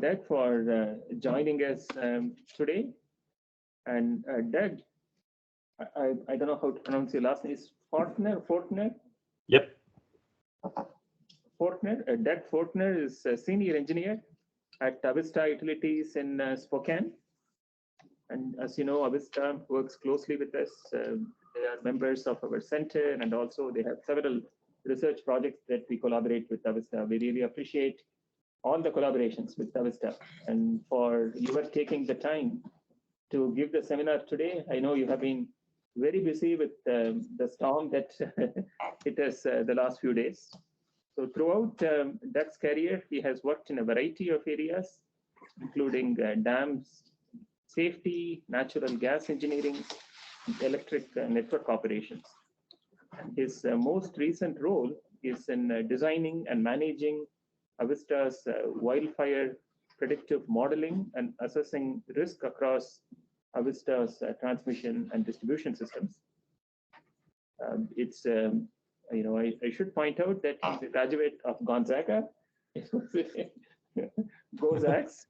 Doug for joining us today. And Doug, I don't know how to pronounce your last name. Is Forkner? Yep. Forkner. Doug Forkner is a senior engineer at Avista Utilities in Spokane. And as you know, Avista works closely with us. They are members of our center, and also they have several research projects that we collaborate with Avista. We really appreciate all the collaborations with Avista, and for you are taking the time to give the seminar today. I know you have been very busy with the storm that hit us the last few days. So throughout Doug's career, he has worked in a variety of areas, including dams, safety, natural gas engineering, electric network operations. His most recent role is in designing and managing Avista's wildfire predictive modeling and assessing risk across Avista's transmission and distribution systems. I should point out that he's a graduate of Gonzaga, Gozax,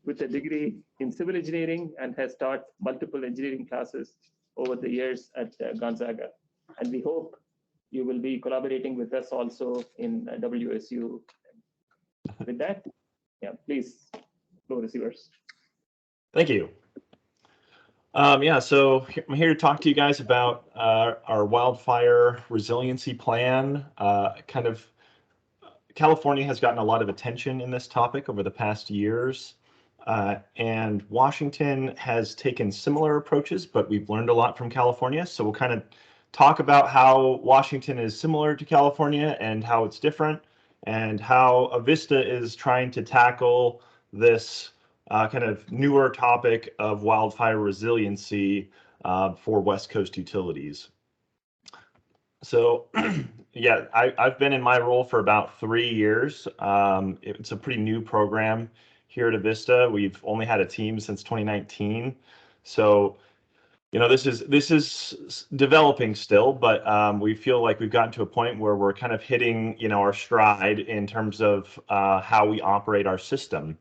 with a degree in civil engineering, and has taught multiple engineering classes over the years at Gonzaga. And we hope you will be collaborating with us also in WSU. With that, yeah, please, floor is yours. Thank you. So I'm here to talk to you guys about our wildfire resiliency plan. California has gotten a lot of attention in this topic over the past years, and Washington has taken similar approaches, but we've learned a lot from California. So we'll kind of talk about how Washington is similar to California and how it's different, and how Avista is trying to tackle this kind of newer topic of wildfire resiliency for West Coast utilities. So yeah, I've been in my role for about 3 years. It's a pretty new program here at Avista. We've only had a team since 2019. So, this is developing still, but we feel like we've gotten to a point where we're kind of hitting, our stride in terms of how we operate our system.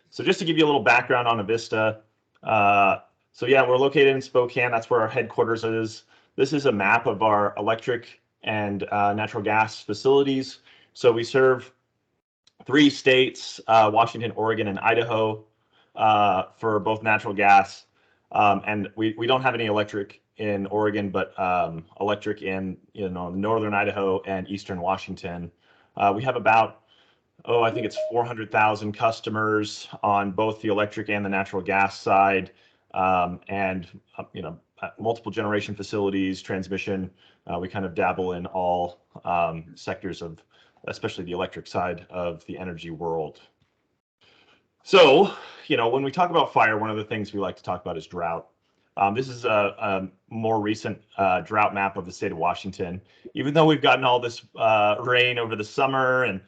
So just to give you a little background on Avista, we're located in Spokane. That's where our headquarters is. This is a map of our electric and natural gas facilities. So we serve 3 states, Washington, Oregon, and Idaho, for both natural gas. And we don't have any electric in Oregon, but electric in northern Idaho and eastern Washington. We have about I think it's 400,000 customers on both the electric and the natural gas side, and multiple generation facilities, transmission. We kind of dabble in all sectors of, especially the electric side of the energy world. So, when we talk about fire, one of the things we like to talk about is drought. This is a more recent drought map of the state of Washington. Even though we've gotten all this rain over the summer and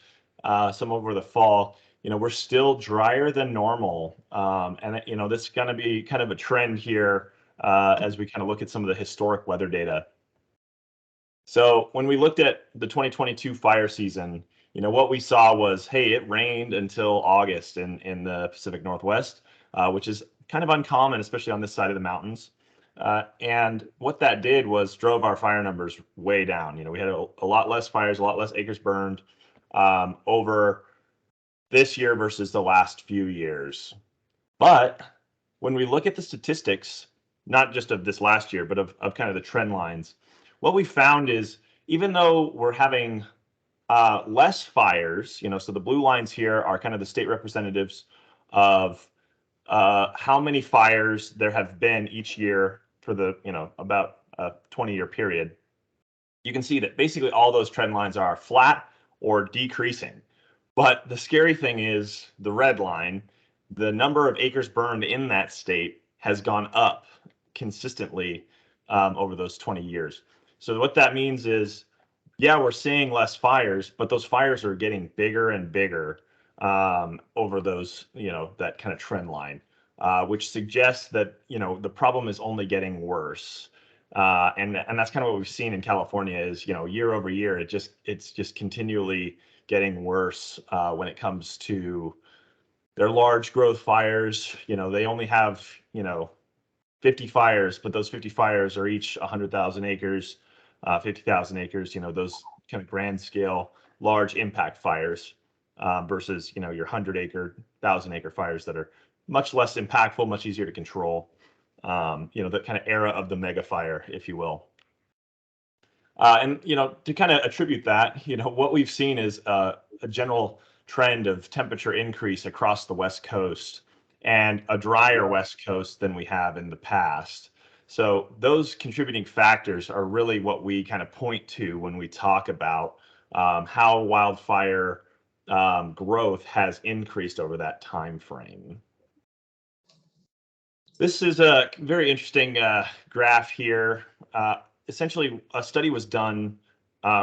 some over the fall, we're still drier than normal. And this is going to be kind of a trend here as we kind of look at some of the historic weather data. So when we looked at the 2022 fire season, what we saw was, hey, it rained until August in the Pacific Northwest, which is kind of uncommon, especially on this side of the mountains. And what that did was drove our fire numbers way down. We had a lot less fires, a lot less acres burned over this year versus the last few years. But when we look at the statistics, not just of this last year, but of kind of the trend lines, what we found is even though we're having less fires, so the blue lines here are kind of the state representatives of how many fires there have been each year for the, about a 20-year period. You can see that basically all those trend lines are flat or decreasing. But the scary thing is the red line, the number of acres burned in that state has gone up consistently over those 20 years. So what that means is, yeah, we're seeing less fires, but those fires are getting bigger and bigger over those, that kind of trend line, which suggests that, the problem is only getting worse. And that's kind of what we've seen in California is, year over year, it's just continually getting worse when it comes to their large growth fires. They only have, 50 fires, but those 50 fires are each 100,000 acres, 50,000 acres, those kind of grand scale, large impact fires versus, your 100-acre, 1,000-acre fires that are much less impactful, much easier to control. The kind of era of the mega fire, if you will. And to kind of attribute that, what we've seen is a general trend of temperature increase across the West Coast and a drier West Coast than we have in the past. So those contributing factors are really what we kind of point to when we talk about how wildfire growth has increased over that time frame. This is a very interesting graph here. Essentially, a study was done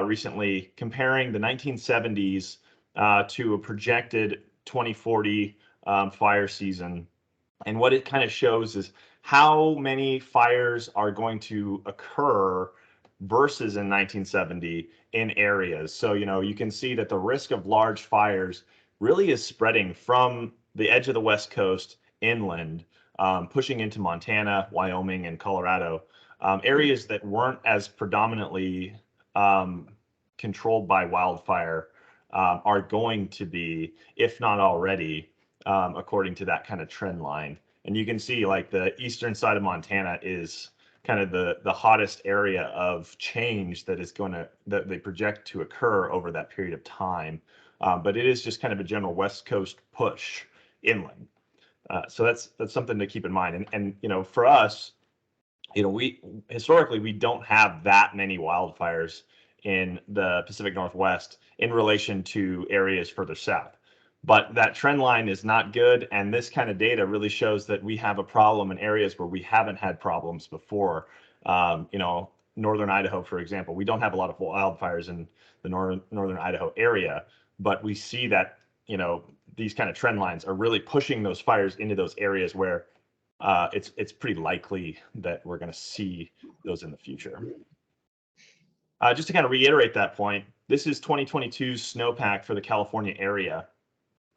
recently comparing the 1970s to a projected 2040 fire season. And what it kind of shows is how many fires are going to occur versus in 1970 in areas. So, you can see that the risk of large fires really is spreading from the edge of the West Coast inland, pushing into Montana, Wyoming, and Colorado, areas that weren't as predominantly controlled by wildfire are going to be, if not already, according to that kind of trend line. And you can see like the eastern side of Montana is kind of the hottest area of change that they project to occur over that period of time. But it is just kind of a general West Coast push inland. So that's something to keep in mind. And for us, we historically we don't have that many wildfires in the Pacific Northwest in relation to areas further south. But that trend line is not good, and this kind of data really shows that we have a problem in areas where we haven't had problems before. Northern Idaho, for example, we don't have a lot of wildfires in the northern Idaho area, but we see that these kind of trend lines are really pushing those fires into those areas where it's pretty likely that we're going to see those in the future. Just to kind of reiterate that point, this is 2022's snowpack for the California area.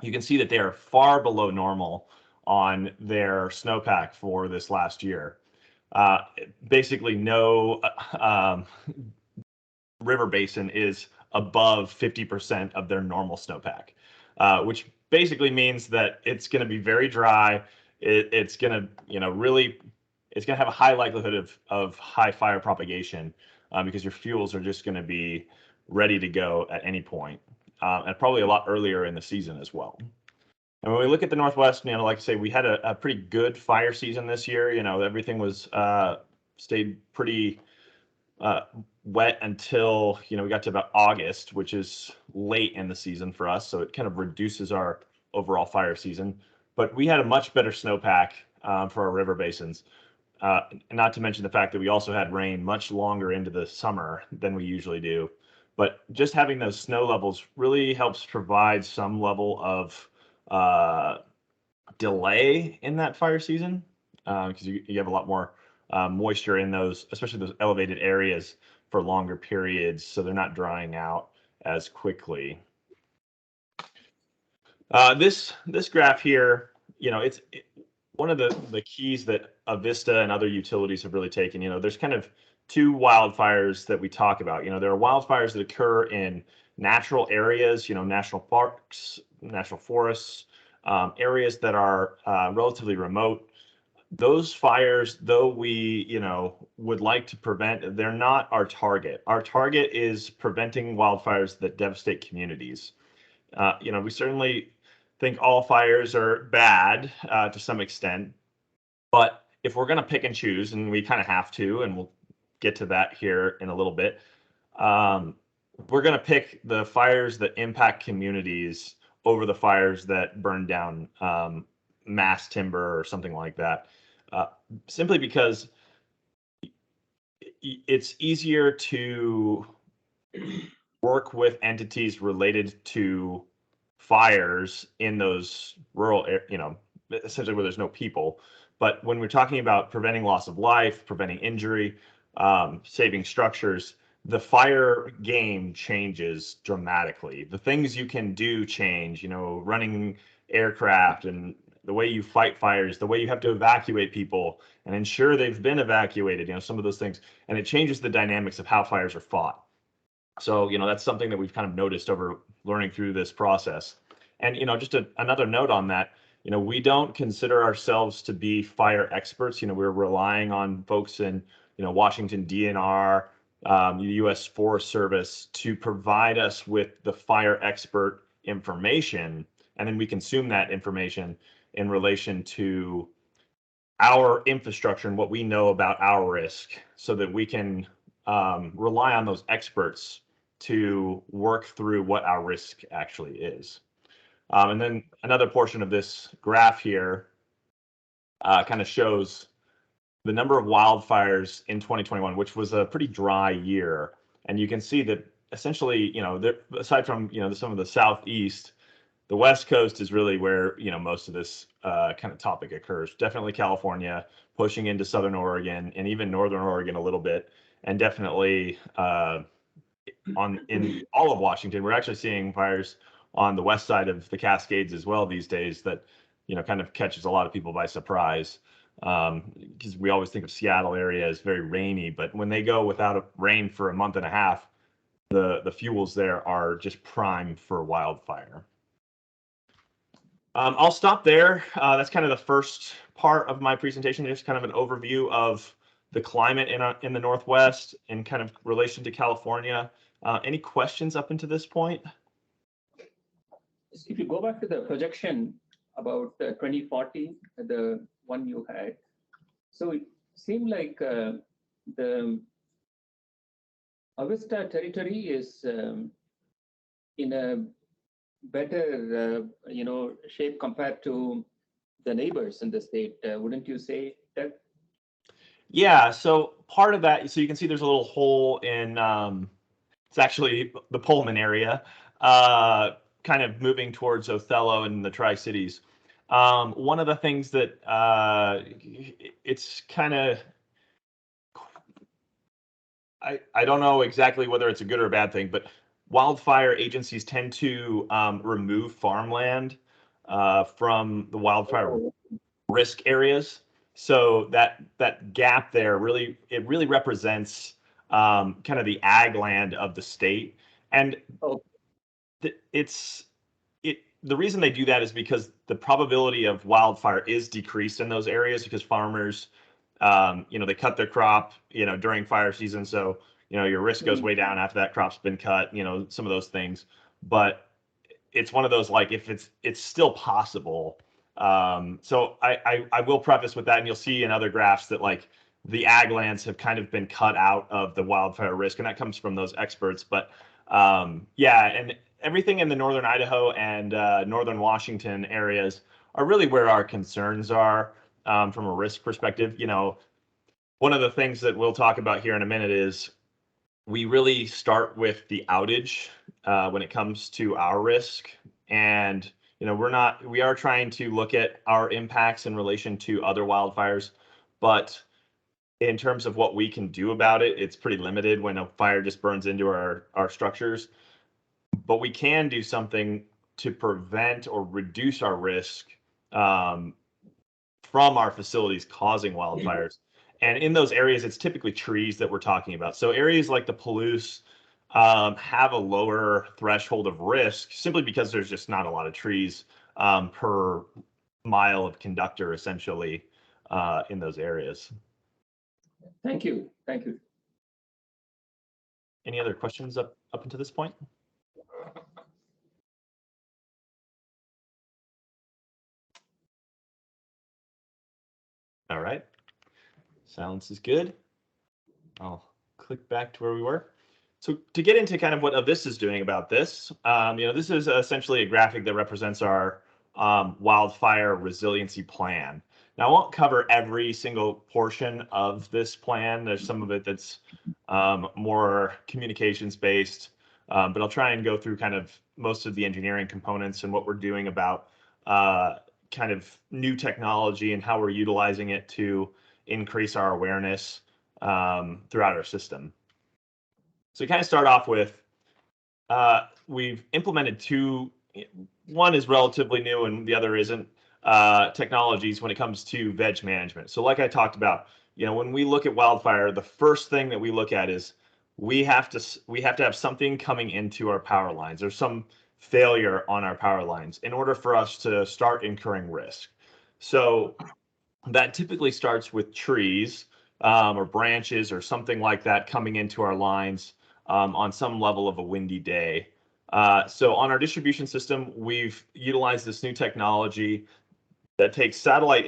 You can see that they are far below normal on their snowpack for this last year. Basically, no river basin is above 50% of their normal snowpack, which basically means that it's going to be very dry. It's going to, it's going to have a high likelihood of high fire propagation because your fuels are just going to be ready to go at any point. And probably a lot earlier in the season as well. And when we look at the Northwest, like I say, we had a pretty good fire season this year. Everything was stayed pretty wet until we got to about August, which is late in the season for us. So it kind of reduces our overall fire season. But we had a much better snowpack for our river basins. Not to mention the fact that we also had rain much longer into the summer than we usually do. But just having those snow levels really helps provide some level of delay in that fire season because you have a lot more moisture in those, especially those elevated areas for longer periods, so they're not drying out as quickly. This graph here, it's one of the keys that Avista and other utilities have really taken. There's kind of two wildfires that we talk about. There are wildfires that occur in natural areas, national parks, national forests, areas that are relatively remote. Those fires, though we, would like to prevent, they're not our target. Our target is preventing wildfires that devastate communities. We certainly think all fires are bad to some extent, but if we're going to pick and choose, and we kind of have to, and we'll get to that here in a little bit, we're going to pick the fires that impact communities over the fires that burn down mass timber or something like that, simply because it's easier to work with entities related to fires in those rural, essentially where there's no people. But when we're talking about preventing loss of life, preventing injury, saving structures, the fire game changes dramatically. The things you can do change, running aircraft and the way you fight fires, the way you have to evacuate people and ensure they've been evacuated, some of those things. And it changes the dynamics of how fires are fought. So, that's something that we've kind of noticed over learning through this process. And, just another note on that, we don't consider ourselves to be fire experts. We're relying on folks in, Washington DNR, the U.S. Forest Service to provide us with the fire expert information. And then we consume that information in relation to our infrastructure and what we know about our risk so that we can rely on those experts to work through what our risk actually is. And then another portion of this graph here kind of shows the number of wildfires in 2021, which was a pretty dry year. And you can see that essentially, aside from, some of the Southeast, the West Coast is really where, most of this kind of topic occurs. Definitely California, pushing into Southern Oregon, and even Northern Oregon a little bit, and definitely in all of Washington. We're actually seeing fires on the west side of the Cascades as well these days that, kind of catches a lot of people by surprise. Because we always think of Seattle area as very rainy, but when they go without rain for a month and a half, the fuels there are just prime for wildfire. I'll stop there. That's kind of the first part of my presentation, just kind of an overview of the climate in the Northwest in kind of relation to California. Any questions up until this point? If you go back to the projection about 2040, the one you had, so it seemed like the Avista territory is in a better, shape compared to the neighbors in the state. Wouldn't you say that? Yeah, so part of that, so you can see there's a little hole in, it's actually the Pullman area, kind of moving towards Othello and the Tri-Cities. One of the things that it's kind of, I don't know exactly whether it's a good or a bad thing, but wildfire agencies tend to remove farmland from the wildfire risk areas. So that gap there really represents kind of the ag land of the state, and the reason they do that is because the probability of wildfire is decreased in those areas because farmers, they cut their crop, during fire season. So, your risk goes way down after that crop's been cut, some of those things. But it's one of those, like, if it's still possible. So I will preface with that, and you'll see in other graphs that, like, the ag lands have kind of been cut out of the wildfire risk, and that comes from those experts. But yeah, and everything in the northern Idaho and northern Washington areas are really where our concerns are from a risk perspective. One of the things that we'll talk about here in a minute is we really start with the outage when it comes to our risk. And, we are trying to look at our impacts in relation to other wildfires, but in terms of what we can do about it, it's pretty limited when a fire just burns into our structures. But we can do something to prevent or reduce our risk from our facilities causing wildfires. And in those areas, it's typically trees that we're talking about. So areas like the Palouse have a lower threshold of risk simply because there's just not a lot of trees per mile of conductor, essentially, in those areas. Thank you. Thank you. Any other questions up until this point? All right. Silence is good. I'll click back to where we were. So to get into kind of what Avista is doing about this, this is essentially a graphic that represents our wildfire resiliency plan. Now, I won't cover every single portion of this plan. There's some of it that's more communications based, but I'll try and go through kind of most of the engineering components and what we're doing about kind of new technology and how we're utilizing it to increase our awareness throughout our system. So we kind of start off with, we've implemented two, one is relatively new and the other isn't, technologies when it comes to veg management. So like I talked about, when we look at wildfire, the first thing that we look at is we have to have something coming into our power lines. There's some failure on our power lines in order for us to start incurring risk. So that typically starts with trees, or branches or something like that coming into our lines on some level of a windy day. So on our distribution system, we've utilized this new technology that takes satellite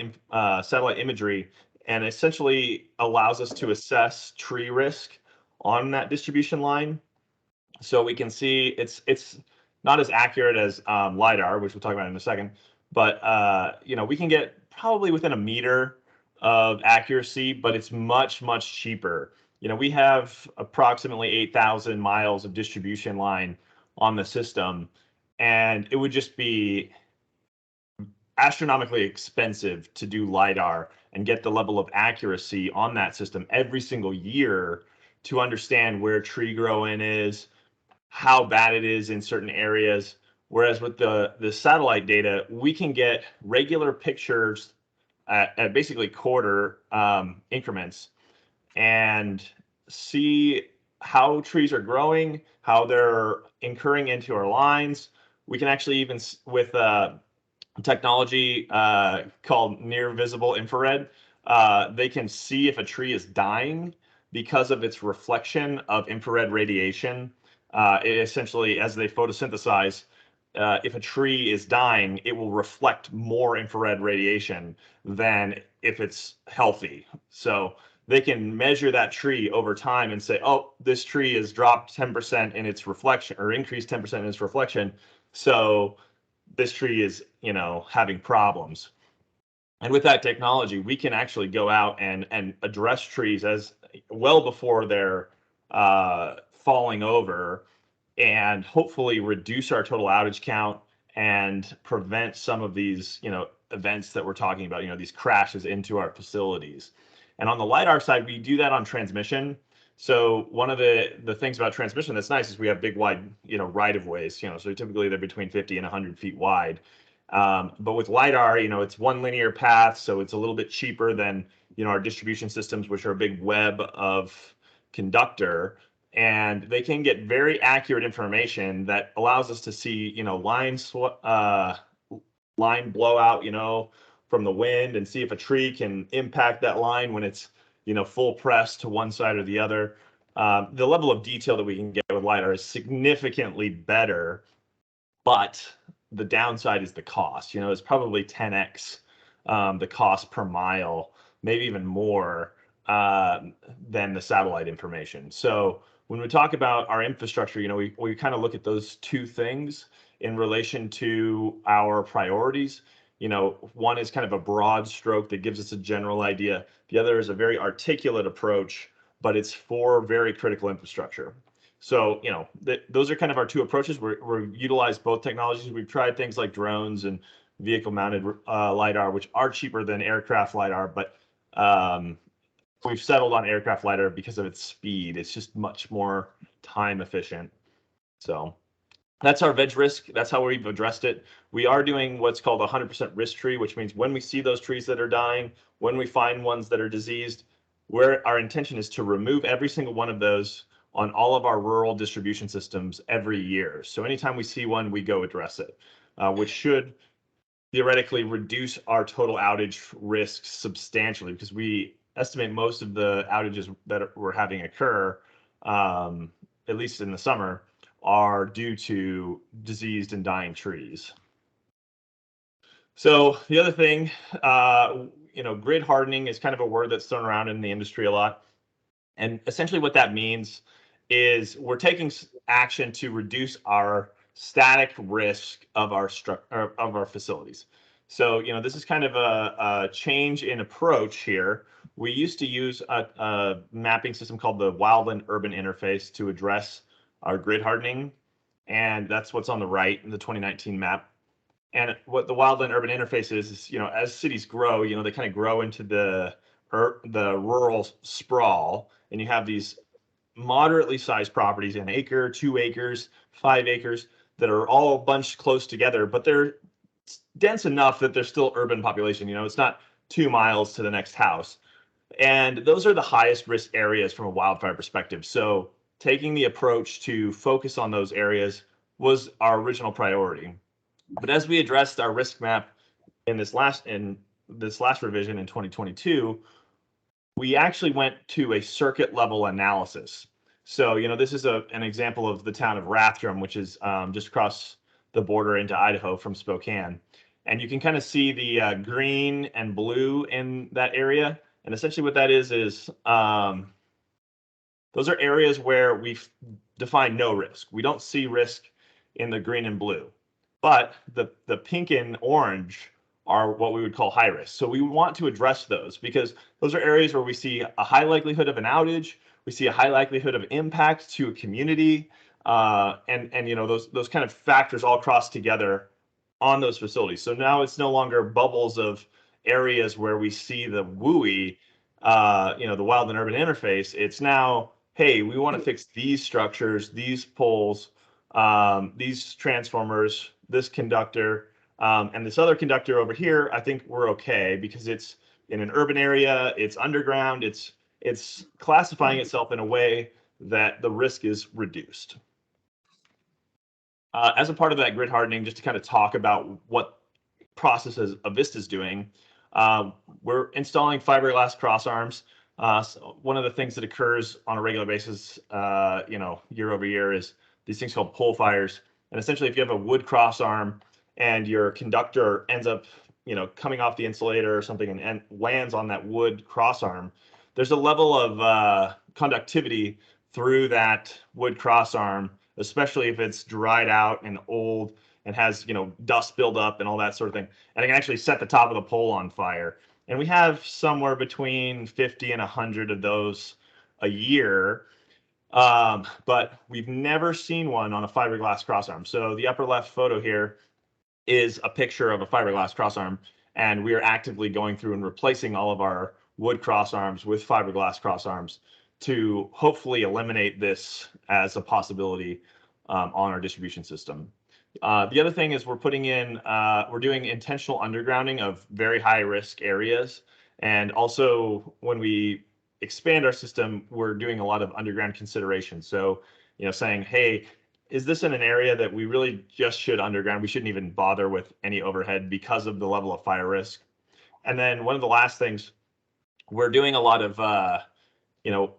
imagery and essentially allows us to assess tree risk on that distribution line. So we can see it's not as accurate as LiDAR, which we'll talk about in a second, but we can get probably within a meter of accuracy, but it's much, much cheaper. We have approximately 8,000 miles of distribution line on the system, and it would just be astronomically expensive to do LiDAR and get the level of accuracy on that system every single year to understand where tree growing is, how bad it is in certain areas. Whereas with the satellite data, we can get regular pictures at basically quarter increments and see how trees are growing, how they're incurring into our lines. We can actually even, with technology called near visible infrared, they can see if a tree is dying because of its reflection of infrared radiation. It essentially, as they photosynthesize, if a tree is dying, it will reflect more infrared radiation than if it's healthy. So they can measure that tree over time and say, oh, this tree has dropped 10% in its reflection or increased 10% in its reflection. So this tree is, having problems. And with that technology, we can actually go out and address trees as well before they're falling over, and hopefully reduce our total outage count and prevent some of these, events that we're talking about, these crashes into our facilities. And on the LiDAR side, we do that on transmission. So one of the things about transmission that's nice is we have big, wide, right of ways, so typically they're between 50 and 100 feet wide. But with LiDAR, it's one linear path, so it's a little bit cheaper than, our distribution systems, which are a big web of conductor. And they can get very accurate information that allows us to see, line blowout, from the wind, and see if a tree can impact that line when it's, full press to one side or the other. The level of detail that we can get with LiDAR is significantly better, but the downside is the cost. It's probably 10x the cost per mile, maybe even more than the satellite information. So when we talk about our infrastructure, we kind of look at those two things in relation to our priorities. One is kind of a broad stroke that gives us a general idea. The other is a very articulate approach, but it's for very critical infrastructure. So, those are kind of our two approaches. We're utilize both technologies. We've tried things like drones and vehicle-mounted LiDAR, which are cheaper than aircraft LiDAR, but we've settled on aircraft LiDAR because of its speed. It's just much more time efficient. So that's our veg risk. That's how we've addressed it. We are doing what's called a 100% risk tree, which means when we see those trees that are dying, when we find ones that are diseased, our intention is to remove every single one of those on all of our rural distribution systems every year. So anytime we see one, we go address it, which should theoretically reduce our total outage risk substantially, because we estimate most of the outages that we're having occur, at least in the summer, are due to diseased and dying trees. So the other thing, grid hardening is kind of a word that's thrown around in the industry a lot. And essentially what that means is we're taking action to reduce our static risk of our facilities. So, this is kind of a change in approach here. We used to use a mapping system called the wildland urban interface to address our grid hardening. And that's what's on the right in the 2019 map. And what the wildland urban interface is, as cities grow, they kind of grow into the the rural sprawl, and you have these moderately sized properties, an acre, 2 acres, 5 acres, that are all bunched close together, but they're dense enough that they're still urban population. You know, it's not 2 miles to the next house. And those are the highest risk areas from a wildfire perspective. So taking the approach to focus on those areas was our original priority. But as we addressed our risk map in this last revision in 2022, we actually went to a circuit level analysis. So, you know, this is an example of the town of Rathdrum, which is just across the border into Idaho from Spokane. And you can kind of see the green and blue in that area. And essentially what that is those are areas where we've defined no risk. We don't see risk in the green and blue. But the pink and orange are what we would call high risk. So we want to address those because those are areas where we see a high likelihood of an outage, we see a high likelihood of impact to a community, and you know, those kind of factors all cross together on those facilities. So now it's no longer bubbles of areas where we see the WUI, you know, the wild and urban interface. It's now, hey, we want to fix these structures, these poles, these transformers, this conductor, and this other conductor over here. I think we're okay because it's in an urban area, it's underground, it's classifying itself in a way that the risk is reduced. As a part of that grid hardening, just to kind of talk about what processes Avista is doing, we're installing fiberglass crossarms. So one of the things that occurs on a regular basis, you know, year over year, is these things called pole fires. And essentially, if you have a wood crossarm and your conductor ends up, you know, coming off the insulator or something and lands on that wood crossarm, there's a level of conductivity through that wood crossarm, especially if it's dried out and old and has, you know, dust buildup and all that sort of thing. And it can actually set the top of the pole on fire. And we have somewhere between 50 and 100 of those a year. But we've never seen one on a fiberglass crossarm. So the upper left photo here is a picture of a fiberglass crossarm, and we are actively going through and replacing all of our wood crossarms with fiberglass crossarms to hopefully eliminate this as a possibility on our distribution system. The other thing is we're doing intentional undergrounding of very high risk areas. And also when we expand our system, we're doing a lot of underground consideration. So, you know, saying, hey, is this in an area that we really just should underground? We shouldn't even bother with any overhead because of the level of fire risk. And then one of the last things, we're doing a lot of, you know,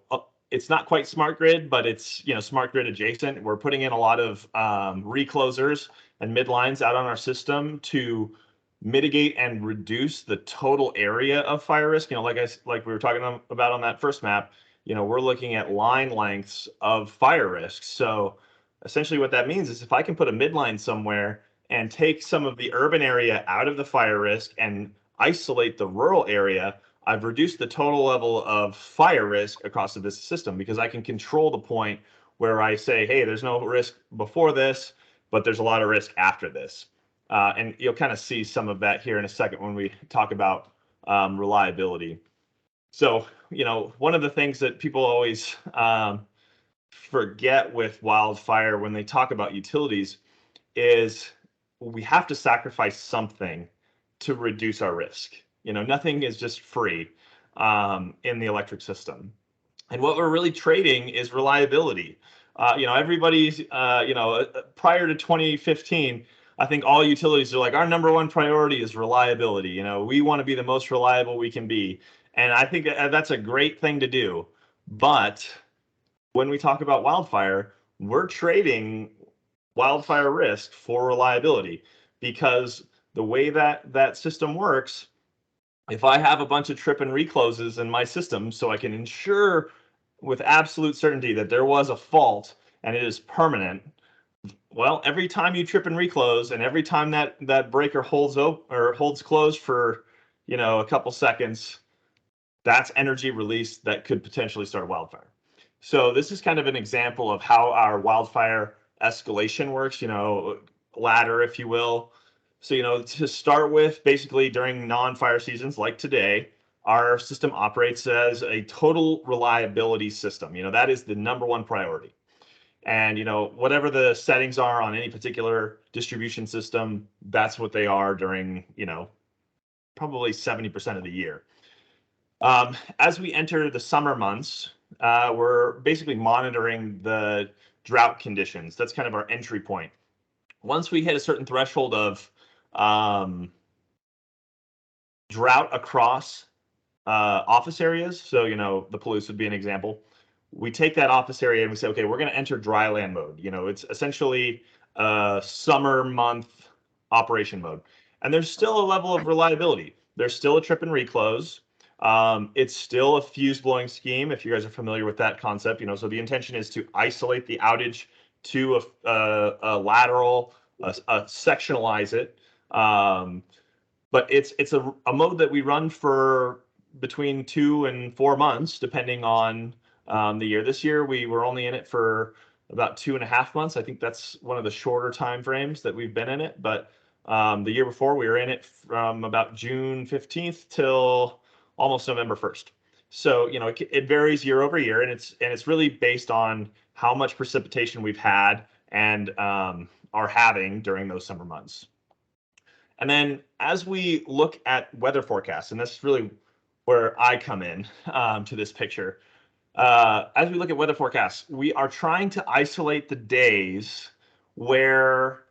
it's not quite smart grid, but it's, you know, smart grid adjacent. We're putting in a lot of reclosers and midlines out on our system to mitigate and reduce the total area of fire risk. You know, like we were talking about on that first map, you know, we're looking at line lengths of fire risk. So essentially what that means is if I can put a midline somewhere and take some of the urban area out of the fire risk and isolate the rural area, I've reduced the total level of fire risk across the Avista system because I can control the point where I say, hey, there's no risk before this, but there's a lot of risk after this. And you'll kind of see some of that here in a second when we talk about reliability. So, you know, one of the things that people always forget with wildfire when they talk about utilities is we have to sacrifice something to reduce our risk. You know, nothing is just free in the electric system. And what we're really trading is reliability. You know, everybody's, you know, prior to 2015, I think all utilities are like, our number one priority is reliability. You know, we want to be the most reliable we can be. And I think that's a great thing to do. But when we talk about wildfire, we're trading wildfire risk for reliability because the way that system works, if I have a bunch of trip and recloses in my system so I can ensure with absolute certainty that there was a fault and it is permanent, well, every time you trip and reclose and every time that breaker holds open or holds closed for, you know, a couple seconds, that's energy release that could potentially start a wildfire. So this is kind of an example of how our wildfire escalation works, you know, ladder, if you will. So, you know, to start with, basically during non-fire seasons like today, our system operates as a total reliability system. That is the #1 priority. And whatever the settings are on any particular distribution system, that's what they are during probably 70% of the year. As we enter the summer months, we're basically monitoring the drought conditions. That's kind of our entry point. Once we hit a certain threshold of drought across office areas, so the Palouse would be an example, we take that office area and we say, okay, we're going to enter dryland mode. It's essentially a summer month operation mode. And there's still a level of reliability. There's still a trip and reclose. It's still a fuse blowing scheme, if you guys are familiar with that concept. So the intention is to isolate the outage to a lateral, sectionalize it. But it's a mode that we run for between 2 and 4 months, depending on the year. This year, we were only in it for about 2.5 months. I think that's one of the shorter time frames that we've been in it. But the year before, we were in it from about June 15th till almost November 1st. So it varies year over year, and it's really based on how much precipitation we've had and are having during those summer months. And then as we look at weather forecasts, and that's really where I come in to this picture. As we look at weather forecasts, we are trying to isolate the days where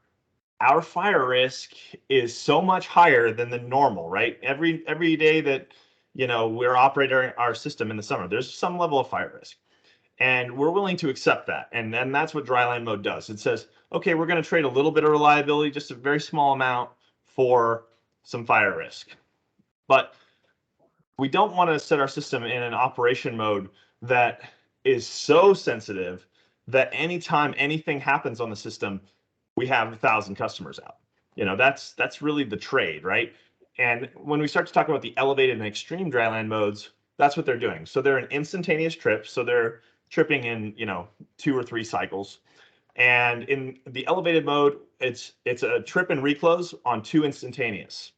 our fire risk is so much higher than the normal, right? Every day that we're operating our system in the summer, there's some level of fire risk. And we're willing to accept that. And then that's what dryland mode does. It says, okay, we're going to trade a little bit of reliability, just a very small amount, for some fire risk. But we don't want to set our system in an operation mode that is so sensitive that anytime anything happens on the system, we have 1,000 customers out. That's really the trade, right? And when we start to talk about the elevated and extreme dryland modes, that's what they're doing. So they're an instantaneous trip. So they're tripping in 2 or 3 cycles. And in the elevated mode, it's a trip and reclose on 2 instantaneous.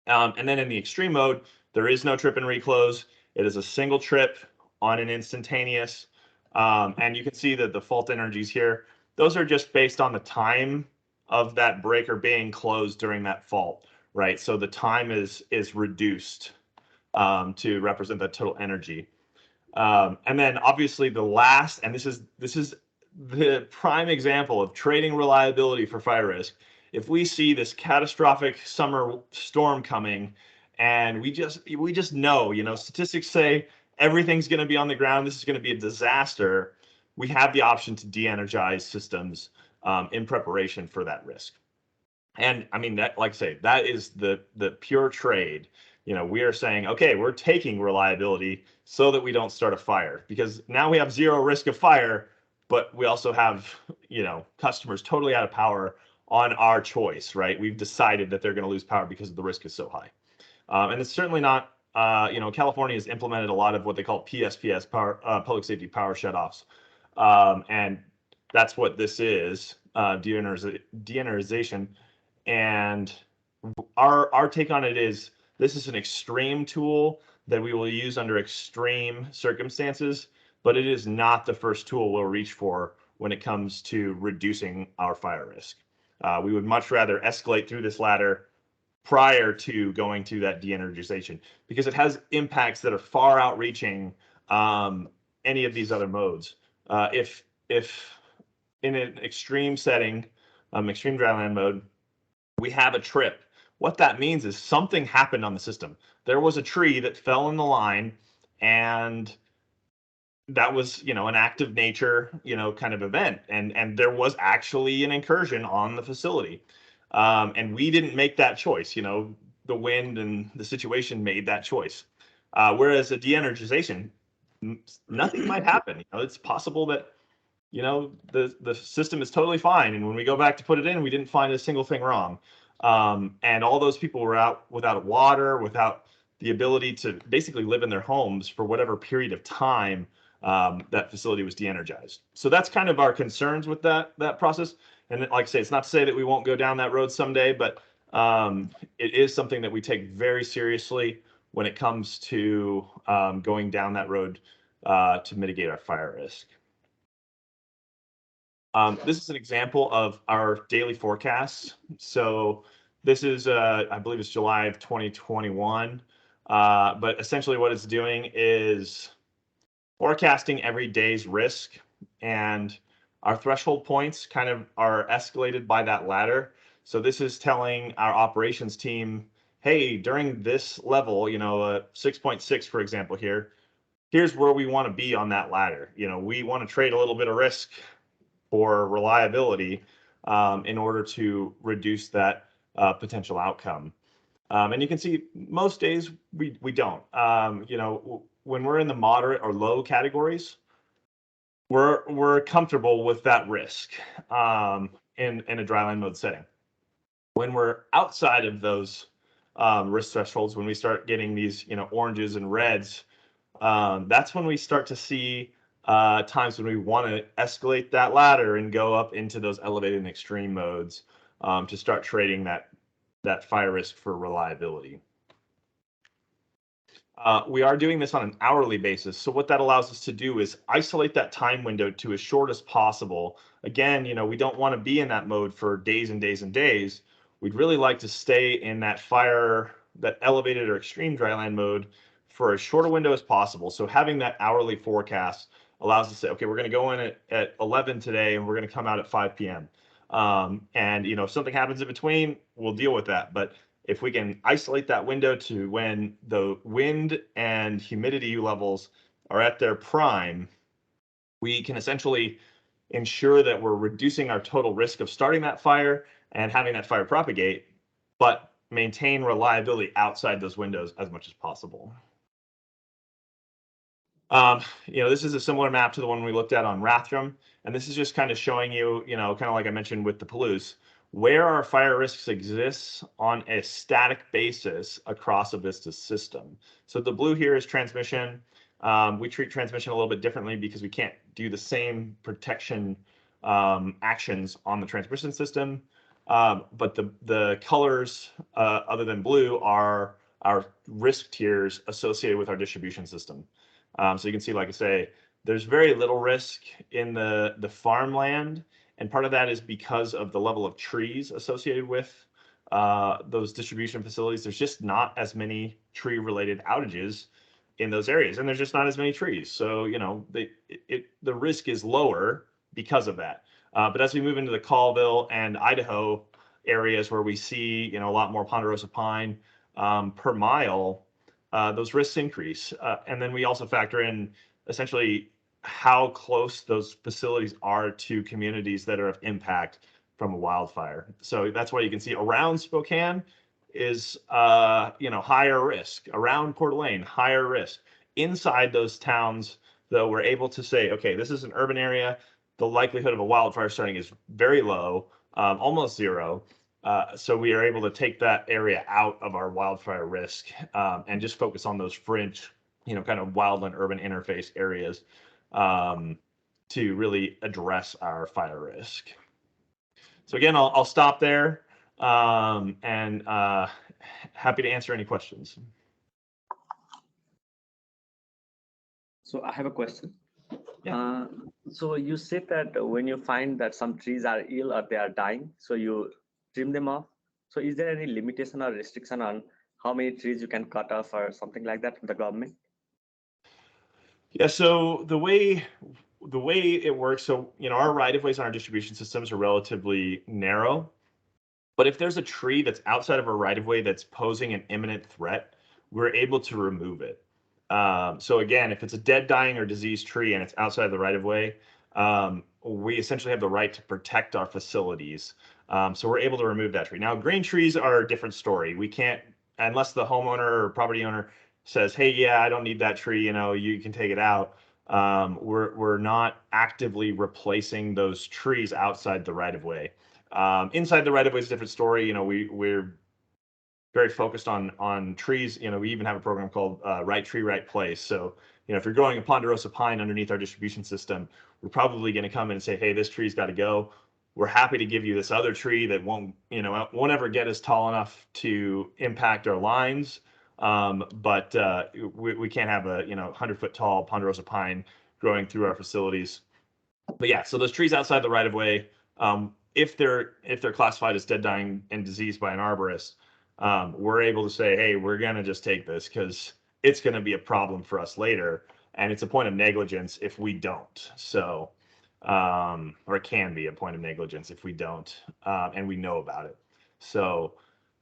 And then in the extreme mode, there is no trip and reclose. It is a single trip on an instantaneous. And you can see that the fault energies here, those are just based on the time of that breaker being closed during that fault, right? So the time is reduced to represent that total energy. And then obviously the last, and this is the prime example of trading reliability for fire risk. If we see this catastrophic summer storm coming, and we just know, statistics say everything's going to be on the ground, this is going to be a disaster, we have the option to de-energize systems in preparation for that risk. And I mean, that, like I say, that is the pure trade. We are saying, okay, we're taking reliability so that we don't start a fire, because now we have zero risk of fire, but we also have, customers totally out of power on our choice, right? We've decided that they're going to lose power because the risk is so high. And it's certainly not, California has implemented a lot of what they call PSPS, public safety power shutoffs. And that's what this is, de-energization. And our take on it is, this is an extreme tool that we will use under extreme circumstances, but it is not the first tool we'll reach for when it comes to reducing our fire risk. We would much rather escalate through this ladder prior to going to that de-energization, because it has impacts that are far outreaching any of these other modes. If in an extreme setting, extreme dryland mode, we have a trip, what that means is something happened on the system. There was a tree that fell in the line, and that was, an act of nature, kind of event. And there was actually an incursion on the facility. And we didn't make that choice. The wind and the situation made that choice. Whereas a de-energization, nothing might happen. It's possible that, the system is totally fine, and when we go back to put it in, we didn't find a single thing wrong. And all those people were out without water, without the ability to basically live in their homes for whatever period of time that facility was de-energized. So that's kind of our concerns with that process. And like I say, it's not to say that we won't go down that road someday, but it is something that we take very seriously. when it comes to going down that road to mitigate our fire risk. This is an example of our daily forecasts. So this is, I believe it's July of 2021. But essentially what it's doing is forecasting every day's risk, and our threshold points kind of are escalated by that ladder. So this is telling our operations team, hey, during this level, you know, 6.6, for example, here's where we want to be on that ladder. You know, we want to trade a little bit of risk for reliability in order to reduce that potential outcome. And you can see most days we don't. You know, when we're in the moderate or low categories, we're comfortable with that risk in a dryland mode setting. When we're outside of those risk thresholds, when we start getting these, you know, oranges and reds, that's when we start to see times when we want to escalate that ladder and go up into those elevated and extreme modes to start trading that fire risk for reliability. We are doing this on an hourly basis. So what that allows us to do is isolate that time window to as short as possible. Again, you know, we don't want to be in that mode for days and days and days. We'd really like to stay in that elevated or extreme dryland mode for as short a window as possible. So having that hourly forecast allows us to say, okay, we're going to go in at 11 today and we're going to come out at 5 p.m. And, you know, if something happens in between, we'll deal with that. But if we can isolate that window to when the wind and humidity levels are at their prime, we can essentially ensure that we're reducing our total risk of starting that fire and having that fire propagate, but maintain reliability outside those windows as much as possible. You know, this is a similar map to the one we looked at on Rathdrum, and this is just kind of showing you, you know, kind of like I mentioned with the Palouse, where our fire risks exist on a static basis across Avista's system. So the blue here is transmission. We treat transmission a little bit differently because we can't do the same protection actions on the transmission system. But the colors other than blue are our risk tiers associated with our distribution system. So you can see, like I say, there's very little risk in the farmland, and part of that is because of the level of trees associated with those distribution facilities. There's just not as many tree-related outages in those areas, and there's just not as many trees. So, you know, the risk is lower because of that. But as we move into the Colville and Idaho areas where we see, you know, a lot more ponderosa pine per mile, those risks increase. And then we also factor in essentially how close those facilities are to communities that are of impact from a wildfire. So that's why you can see around Spokane is, you know, higher risk. Around Coeur d'Alene, higher risk. Inside those towns, though, we're able to say, okay, this is an urban area. The likelihood of a wildfire starting is very low, almost zero. So we are able to take that area out of our wildfire risk and just focus on those fringe, you know, kind of wildland urban interface areas to really address our fire risk. So again, I'll stop there and happy to answer any questions. So I have a question. Yeah. So you said that when you find that some trees are ill or they are dying, so you trim them off. So is there any limitation or restriction on how many trees you can cut off or something like that from the government? Yeah, so the way it works, so, you know, our right-of-ways on our distribution systems are relatively narrow, but if there's a tree that's outside of our right-of-way that's posing an imminent threat, we're able to remove it. So again, if it's a dead, dying, or diseased tree and it's outside the right-of-way, we essentially have the right to protect our facilities. So we're able to remove that tree. Now, green trees are a different story. We can't, unless the homeowner or property owner says, hey, yeah, I don't need that tree, you know, you can take it out. We're not actively replacing those trees outside the right-of-way. Inside the right-of-way is a different story. You know, we're very focused on trees. You know, we even have a program called Right Tree, Right Place. So, you know, if you're growing a ponderosa pine underneath our distribution system, we're probably going to come in and say, hey, this tree's got to go. We're happy to give you this other tree that won't ever get us tall enough to impact our lines, but we can't have a 100-foot tall ponderosa pine growing through our facilities. But yeah, so those trees outside the right of way, if they're classified as dead, dying, and diseased by an arborist, we're able to say, hey, we're gonna just take this because it's gonna be a problem for us later, and it's a point of negligence if we don't. So, or it can be a point of negligence if we don't, and we know about it. So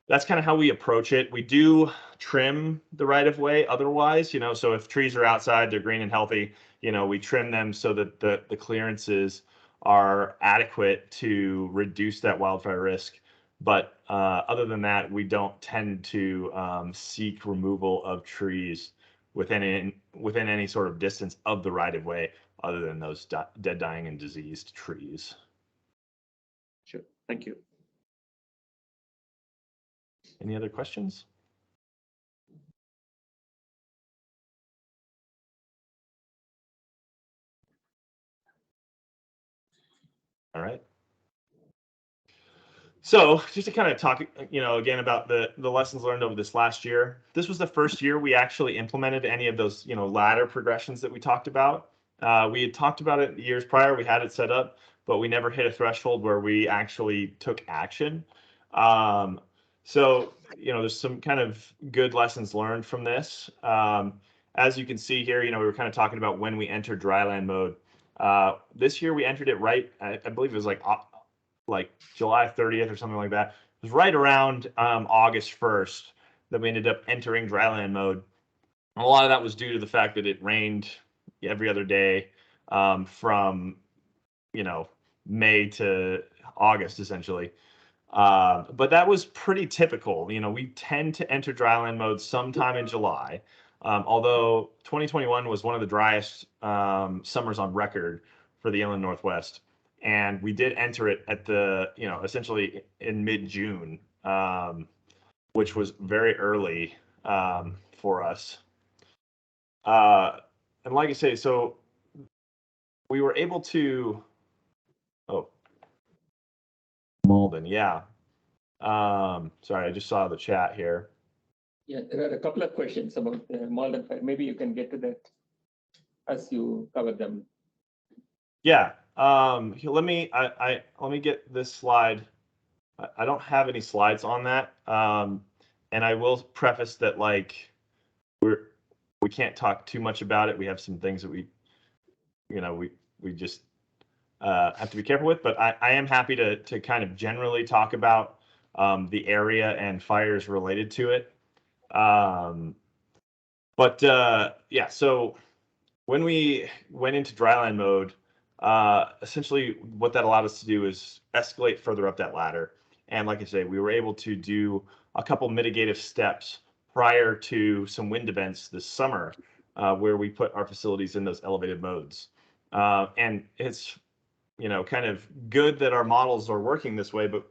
that's kind of how we approach it. We do trim the right of way otherwise, so if trees are outside, they're green and healthy, we trim them so that the clearances are adequate to reduce that wildfire risk. But other than that, we don't tend to seek removal of trees within any sort of distance of the right of way, other than those dead, dying, and diseased trees. Sure. Thank you. Any other questions? All right. So just to kind of talk, again about the lessons learned over this last year. This was the first year we actually implemented any of those, ladder progressions that we talked about. We had talked about it years prior. We had it set up, but we never hit a threshold where we actually took action. So, there's some kind of good lessons learned from this. As you can see here, we were kind of talking about when we entered dryland mode. This year we entered it right, I believe it was like July 30th or something like that. It was right around August 1st that we ended up entering dryland mode. And a lot of that was due to the fact that it rained every other day from, May to August, essentially. But that was pretty typical. We tend to enter dryland mode sometime in July. Although 2021 was one of the driest summers on record for the inland Northwest. And we did enter it at essentially in mid-June, which was very early for us. And like I say, so we were able to, Malden, yeah. Sorry, I just saw the chat here. Yeah, there are a couple of questions about Malden fire. Maybe you can get to that as you cover them. Yeah. Let me get this slide. I don't have any slides on that. And I will preface that we can't talk too much about it. We have some things that we just have to be careful with, but I am happy to kind of generally talk about the area and fires related to it. Yeah, so when we went into dryland mode, essentially what that allowed us to do is escalate further up that ladder. And like I say, we were able to do a couple mitigative steps prior to some wind events this summer, where we put our facilities in those elevated modes. And it's, kind of good that our models are working this way, but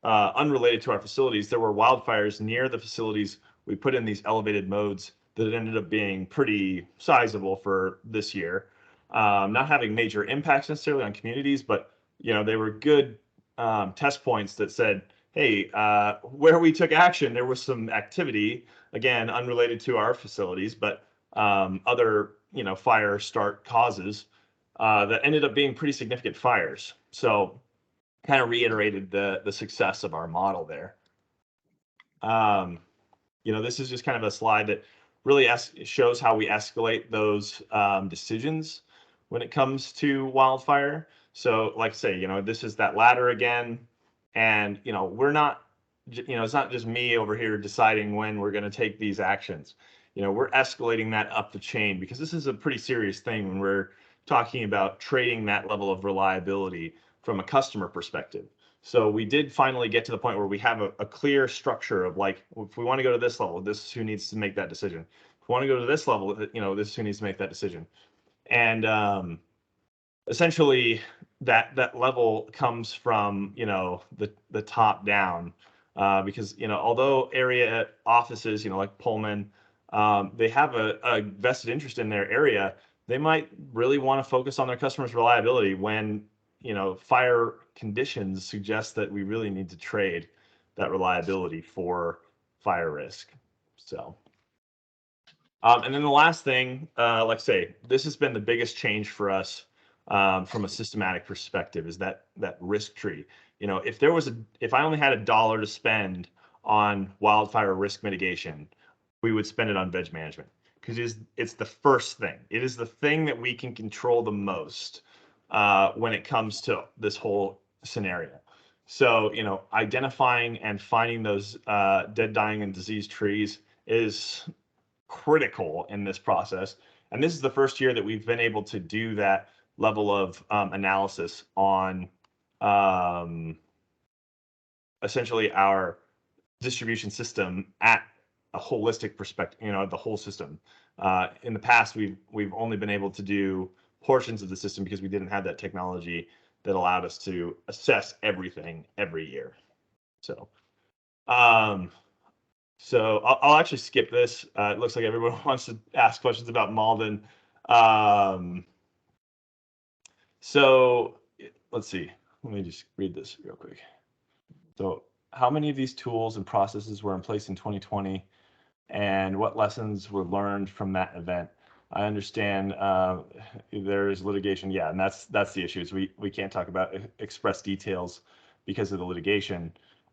unrelated to our facilities, there were wildfires near the facilities we put in these elevated modes that ended up being pretty sizable for this year. Not having major impacts necessarily on communities, but they were good test points that said, hey, where we took action, there was some activity, again, unrelated to our facilities, but other fire start causes that ended up being pretty significant fires. So kind of reiterated the success of our model there. This is just kind of a slide that really shows how we escalate those decisions when it comes to wildfire. So like I say, this is that ladder again, and we're not, it's not just me over here deciding when we're going to take these actions. We're escalating that up the chain because this is a pretty serious thing when we're talking about trading that level of reliability from a customer perspective. So we did finally get to the point where we have a clear structure of if we want to go to this level, this is who needs to make that decision. If we want to go to this level, this is who needs to make that decision. And essentially that level comes from, the top down, because, although area offices, like Pullman, they have a vested interest in their area, they might really want to focus on their customers' reliability when fire conditions suggest that we really need to trade that reliability for fire risk. So And then the last thing, like I say, this has been the biggest change for us from a systematic perspective, is that risk tree. You know, if I only had $1 to spend on wildfire risk mitigation, we would spend it on veg management, because it's the first thing. It is the thing that we can control the most when it comes to this whole scenario. So, you know, identifying and finding those dead, dying, and diseased trees is critical in this process. And this is the first year that we've been able to do that level of analysis on essentially our distribution system at a holistic perspective, you know, the whole system. In the past, we've only been able to do portions of the system because we didn't have that technology that allowed us to assess everything every year. So, I'll actually skip this. It looks like everyone wants to ask questions about Malden. So let's see. Let me just read this real quick. So, how many of these tools and processes were in place in 2020, and what lessons were learned from that event? I understand there is litigation, yeah, and that's the issue. Is we can't talk about express details because of the litigation.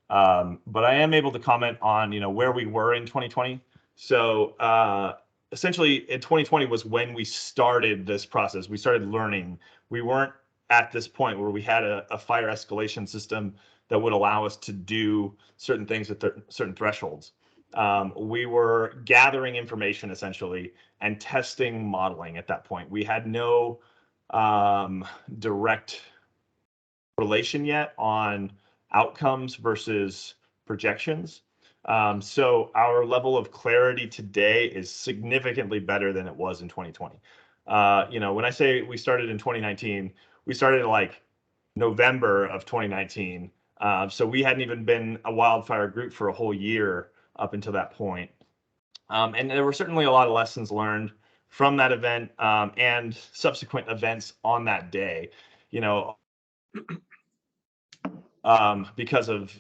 But I am able to comment on, you know, where we were in 2020. So essentially, in 2020 was when we started this process. We started learning. We weren't at this point where we had a fire escalation system that would allow us to do certain things at certain thresholds. We were gathering information essentially and testing modeling at that point. We had no direct relation yet on outcomes versus projections. So our level of clarity today is significantly better than it was in 2020. You know, when I say we started in 2019, we started like November of 2019. So we hadn't even been a wildfire group for a whole year up until that point. And there were certainly a lot of lessons learned from that event and subsequent events on that day, you know, because of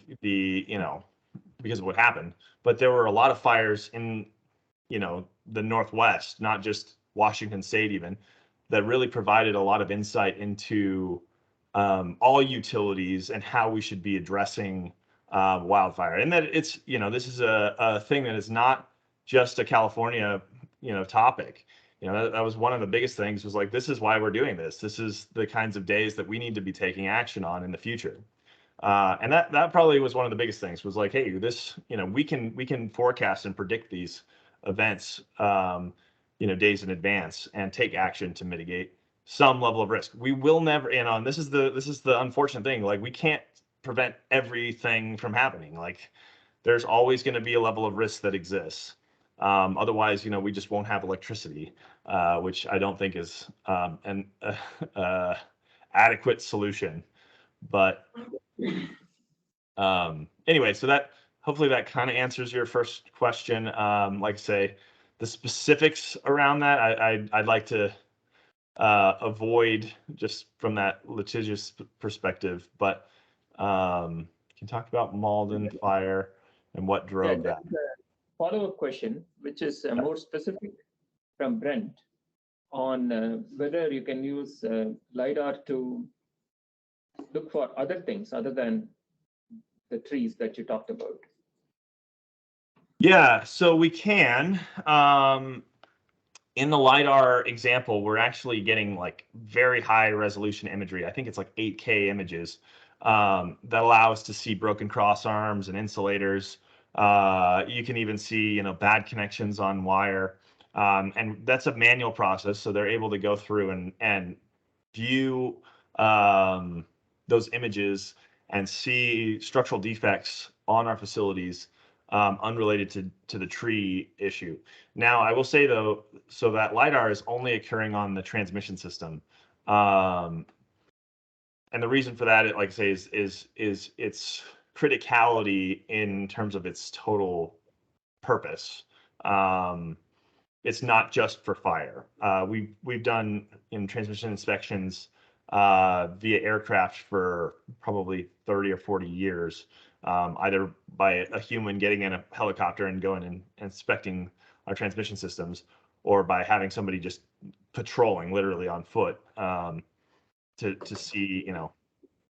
what happened. But there were a lot of fires in, you know, the Northwest, not just Washington State even, that really provided a lot of insight into all utilities and how we should be addressing wildfire. And that it's, you know, this is a thing that is not just a California, you know, topic. You know, that was one of the biggest things, was like, this is why we're doing this. This is the kinds of days that we need to be taking action on in the future. And that probably was one of the biggest things, was like, hey, this, you know, we can forecast and predict these events, you know, days in advance, and take action to mitigate some level of risk. We will never, and on this is the unfortunate thing, like, we can't prevent everything from happening. Like, there's always going to be a level of risk that exists. Otherwise, you know, we just won't have electricity, which I don't think is an adequate solution. But anyway, so that, hopefully that kind of answers your first question. Like I say, the specifics around that, I'd like to avoid, just from that litigious perspective. But you can talk about Malden fire and what drove that. Follow-up question, which is more specific from Brent, on whether you can use LiDAR to look for other things other than the trees that you talked about. Yeah, so we can. In the LiDAR example, we're actually getting like very high resolution imagery. I think it's like 8K images that allow us to see broken cross arms and insulators. You can even see, you know, bad connections on wire. And that's a manual process. So they're able to go through and view those images and see structural defects on our facilities unrelated to the tree issue. Now, I will say though, so that LiDAR is only occurring on the transmission system. And the reason for that, like I say, is its criticality in terms of its total purpose. It's not just for fire. We've done in transmission inspections via aircraft for probably 30 or 40 years, either by a human getting in a helicopter and going and inspecting our transmission systems, or by having somebody just patrolling literally on foot to see,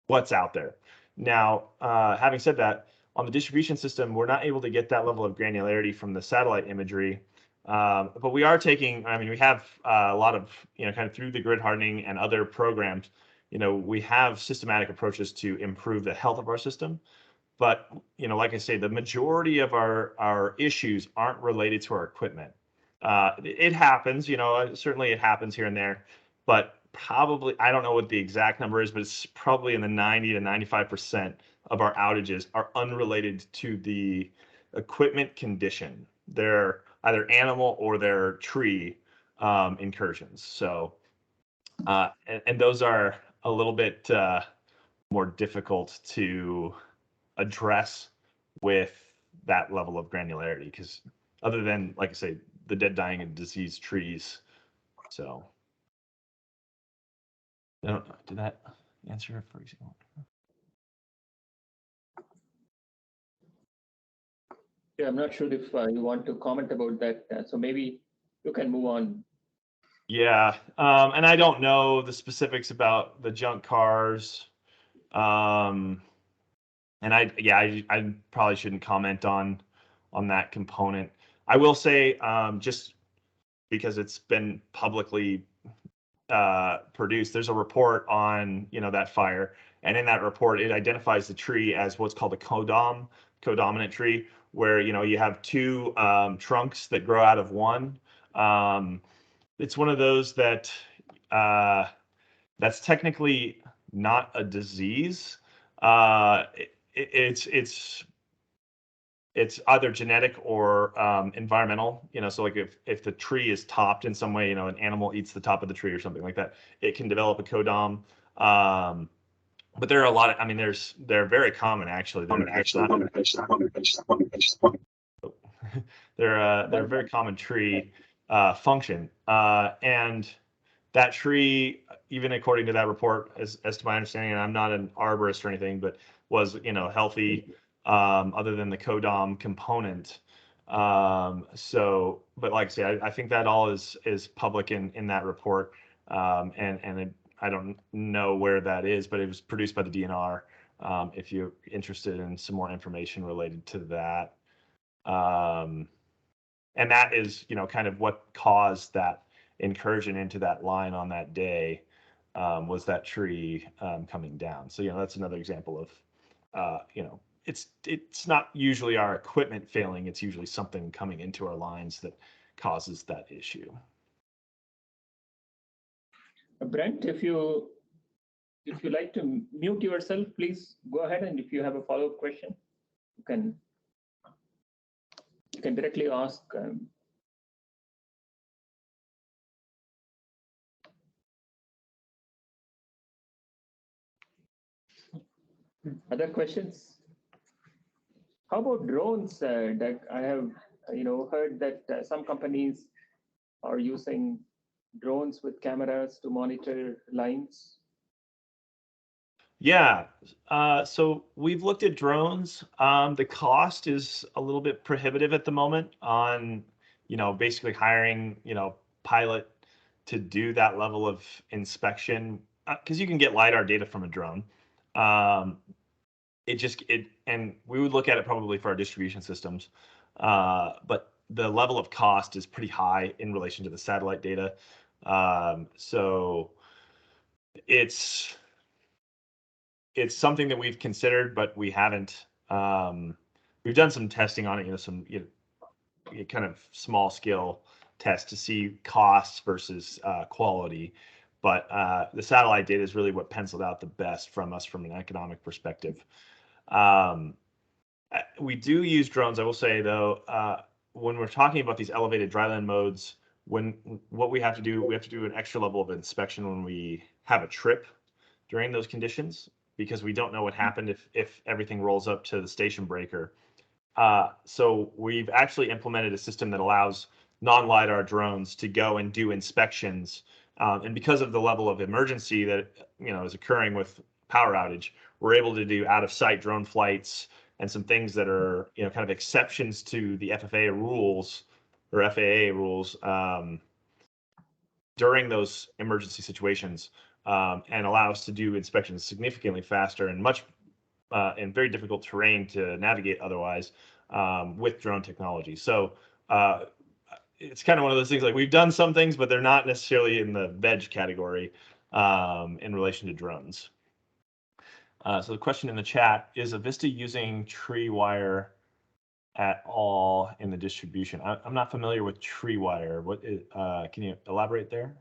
what's out there. Now, having said that, on the distribution system, we're not able to get that level of granularity from the satellite imagery, but we are taking, we have a lot of, kind of through the grid hardening and other programs, we have systematic approaches to improve the health of our system. But, like I say, the majority of our issues aren't related to our equipment. It happens, certainly it happens here and there, but probably, I don't know what the exact number is, but it's probably in the 90 to 95% of our outages are unrelated to the equipment condition. They're either animal or they're tree incursions. So, and those are a little bit more difficult to address with that level of granularity, because other than, like I say, the dead, dying, and diseased trees. So, I don't know, did that answer for example? Yeah, I'm not sure if you want to comment about that. So maybe you can move on. Yeah, and I don't know the specifics about the junk cars. And I probably shouldn't comment on that component. I will say, just because it's been publicly produced, there's a report on that fire, and in that report it identifies the tree as what's called a codominant tree, where you have two trunks that grow out of one. It's one of those that that's technically not a disease. It's either genetic or environmental. So like if the tree is topped in some way, an animal eats the top of the tree or something like that, it can develop a codom. But there are a lot of, they're very common actually. They're a very common tree function, and that tree, even according to that report, as to my understanding, and I'm not an arborist or anything, but was healthy, other than the codom component. So, but like I say, I think that all is public in that report, and I don't know where that is, but it was produced by the DNR. If you're interested in some more information related to that. And that is, kind of what caused that incursion into that line on that day, was that tree coming down. So, that's another example of, it's not usually our equipment failing. It's usually something coming into our lines that causes that issue. Brent, if you like to mute yourself, please go ahead. And if you have a follow-up question, you can directly ask. Other questions? How about drones, Doug? I have, heard that some companies are using drones with cameras to monitor lines. Yeah, so we've looked at drones. The cost is a little bit prohibitive at the moment on, basically hiring, pilot to do that level of inspection, because you can get LiDAR data from a drone. And we would look at it probably for our distribution systems, but the level of cost is pretty high in relation to the satellite data. So it's something that we've considered, but we haven't. We've done some testing on it, some kind of small scale tests to see costs versus quality. But the satellite data is really what penciled out the best from us from an economic perspective. We do use drones. I will say though, when we're talking about these elevated dryland modes, what we have to do an extra level of inspection when we have a trip during those conditions, because we don't know what happened if everything rolls up to the station breaker. So we've actually implemented a system that allows non-LiDAR drones to go and do inspections. And because of the level of emergency that is occurring with power outage, we're able to do out-of-sight drone flights and some things that are kind of exceptions to the FFA rules or FAA rules during those emergency situations, and allow us to do inspections significantly faster and much in very difficult terrain to navigate otherwise with drone technology. So it's kind of one of those things, like we've done some things, but they're not necessarily in the veg category in relation to drones. So the question in the chat is Avista using tree wire at all in the distribution? I'm not familiar with tree wire. What is, can you elaborate there?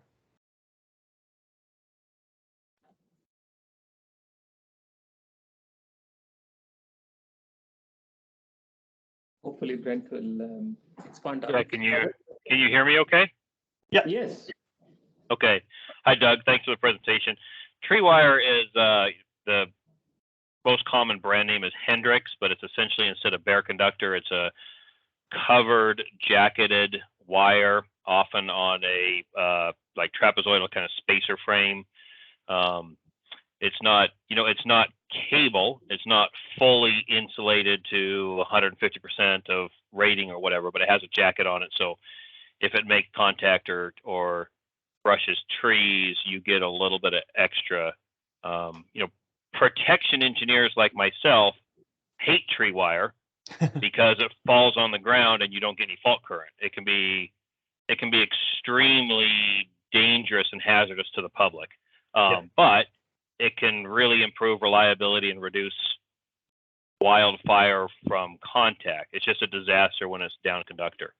Hopefully Brent will expand on Yeah, it. can you hear me okay? Yeah. Yes. Okay. Hi, Doug. Thanks for the presentation. Treewire is the most common brand name is Hendrix, but it's essentially, instead of bare conductor, it's a covered, jacketed wire, often on a like trapezoidal kind of spacer frame. It's not, it's not cable. It's not fully insulated to 150% of rating or whatever, but it has a jacket on it. So if it makes contact or brushes trees, you get a little bit of extra. Protection engineers like myself hate tree wire because it falls on the ground and you don't get any fault current. It can be extremely dangerous and hazardous to the public, but it can really improve reliability and reduce wildfire from contact. It's just a disaster when it's down conductor.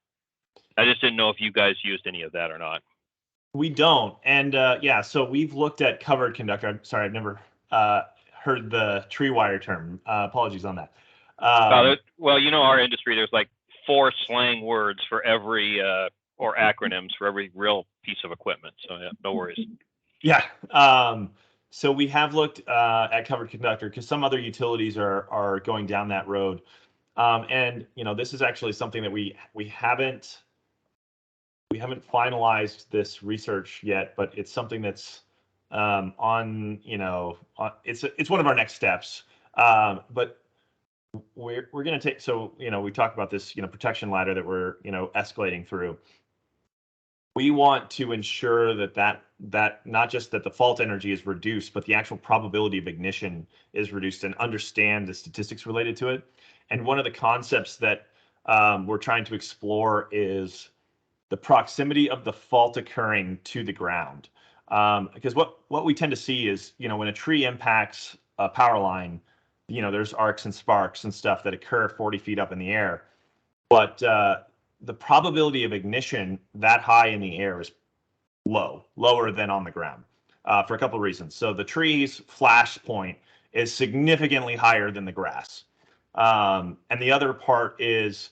I just didn't know if you guys used any of that or not. We don't. And yeah, so we've looked at covered conductor. I'm sorry, I've never heard the tree wire term. Apologies on that. Well, our industry, there's like 4 slang words for every, or acronyms for every real piece of equipment. So yeah, no worries. Yeah. So we have looked at covered conductor because some other utilities are going down that road. And this is actually something that we haven't finalized this research yet, but it's something that's on it's one of our next steps. But we're going to take, so we talked about this protection ladder that we're escalating through. We want to ensure that not just that the fault energy is reduced, but the actual probability of ignition is reduced, and understand the statistics related to it. And one of the concepts that we're trying to explore is the proximity of the fault occurring to the ground. Because what we tend to see is, when a tree impacts a power line, there's arcs and sparks and stuff that occur 40 feet up in the air. But the probability of ignition that high in the air is lower than on the ground, for a couple of reasons. So the tree's flash point is significantly higher than the grass. And the other part is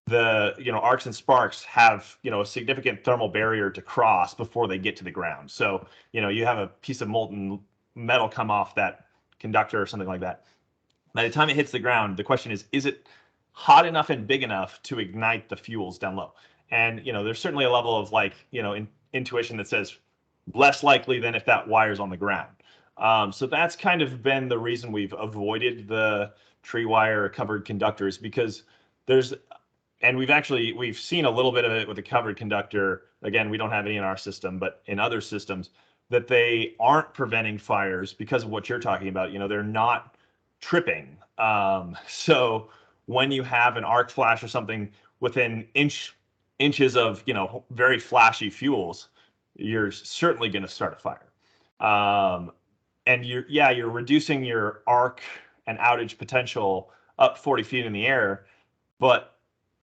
the arcs and sparks have a significant thermal barrier to cross before they get to the ground. So you have a piece of molten metal come off that conductor or something like that. By the time it hits the ground, the question is it hot enough and big enough to ignite the fuels down low? And there's certainly a level of intuition that says less likely than if that wire's on the ground. So that's kind of been the reason we've avoided the tree wire covered conductors, because we've seen a little bit of it with the covered conductor. Again, we don't have any in our system, but in other systems, that they aren't preventing fires because of what you're talking about. They're not tripping. So when you have an arc flash or something within inches of very flashy fuels, you're certainly going to start a fire. And you're reducing your arc and outage potential up 40 feet in the air, but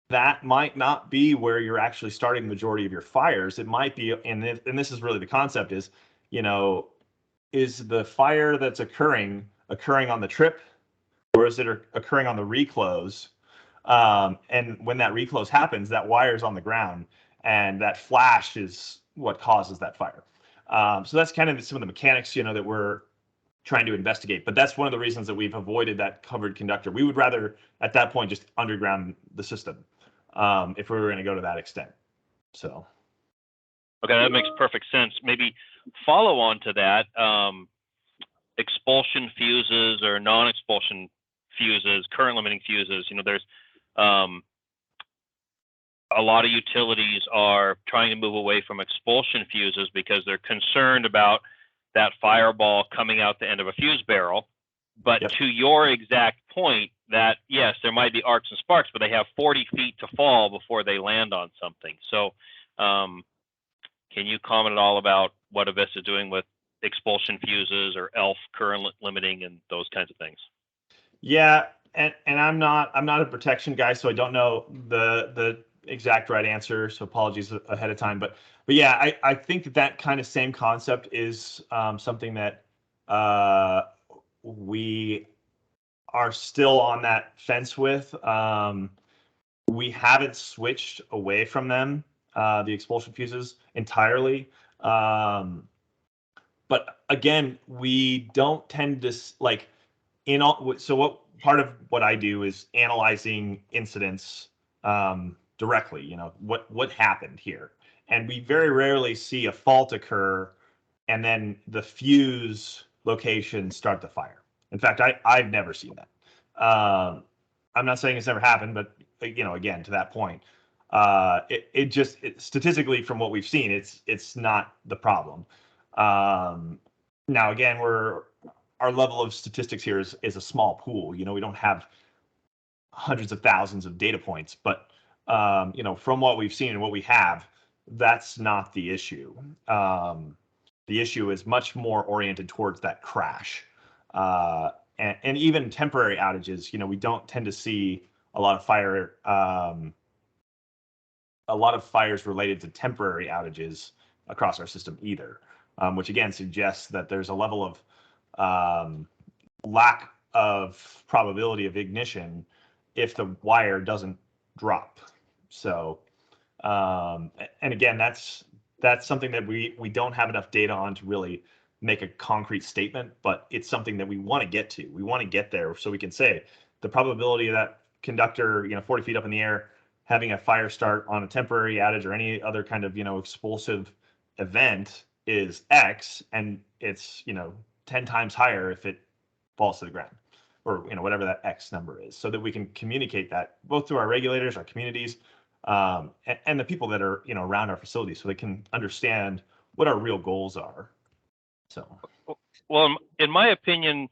that might not be where you're actually starting the majority of your fires. It might be, and this is really the concept, is is the fire that's occurring on the trip, or is it occurring on the reclose? And when that reclose happens, that wire's on the ground, and that flash is what causes that fire. So that's kind of some of the mechanics, that we're trying to investigate. But that's one of the reasons that we've avoided that covered conductor. We would rather, at that point, just underground the system if we were going to go to that extent. So. Okay, that makes perfect sense. Maybe follow on to that, expulsion fuses or non-expulsion fuses, current limiting fuses. There's a lot of utilities are trying to move away from expulsion fuses because they're concerned about that fireball coming out the end of a fuse barrel. But Yep. to your exact point, that yes, there might be arcs and sparks, but they have 40 feet to fall before they land on something. So can you comment at all about what Avista is doing with expulsion fuses or ELF current limiting and those kinds of things? Yeah, and I'm not a protection guy, so I don't know the exact right answer. So apologies ahead of time. But yeah, I think that kind of same concept is something that we are still on that fence with. We haven't switched away from them, the expulsion fuses entirely. But again, we don't tend to like in all. So what part of what I do is analyzing incidents directly. You know, what happened here, and we very rarely see a fault occur, and then the fuse location start the fire. In fact, I've never seen that. I'm not saying it's never happened, but you know, again, to that point, statistically from what we've seen, it's not the problem. Now, again, our level of statistics here is a small pool. You know, we don't have hundreds of thousands of data points, but you know, from what we've seen and what we have, that's not the issue. The issue is much more oriented towards that crash. And even temporary outages, you know, we don't tend to see a lot of fires related to temporary outages across our system either, which again suggests that there's a level of lack of probability of ignition if the wire doesn't drop. So, and again, that's something that we don't have enough data on to really make a concrete statement, but it's something that we want to get to. We want to get there so we can say the probability of that conductor, you know, 40 feet up in the air, having a fire start on a temporary outage or any other kind of, you know, explosive event is X, and it's, you know, 10 times higher if it falls to the ground, or, you know, whatever that X number is, so that we can communicate that both to our regulators, our communities, and the people that are, you know, around our facilities, so they can understand what our real goals are. So, well, in my opinion,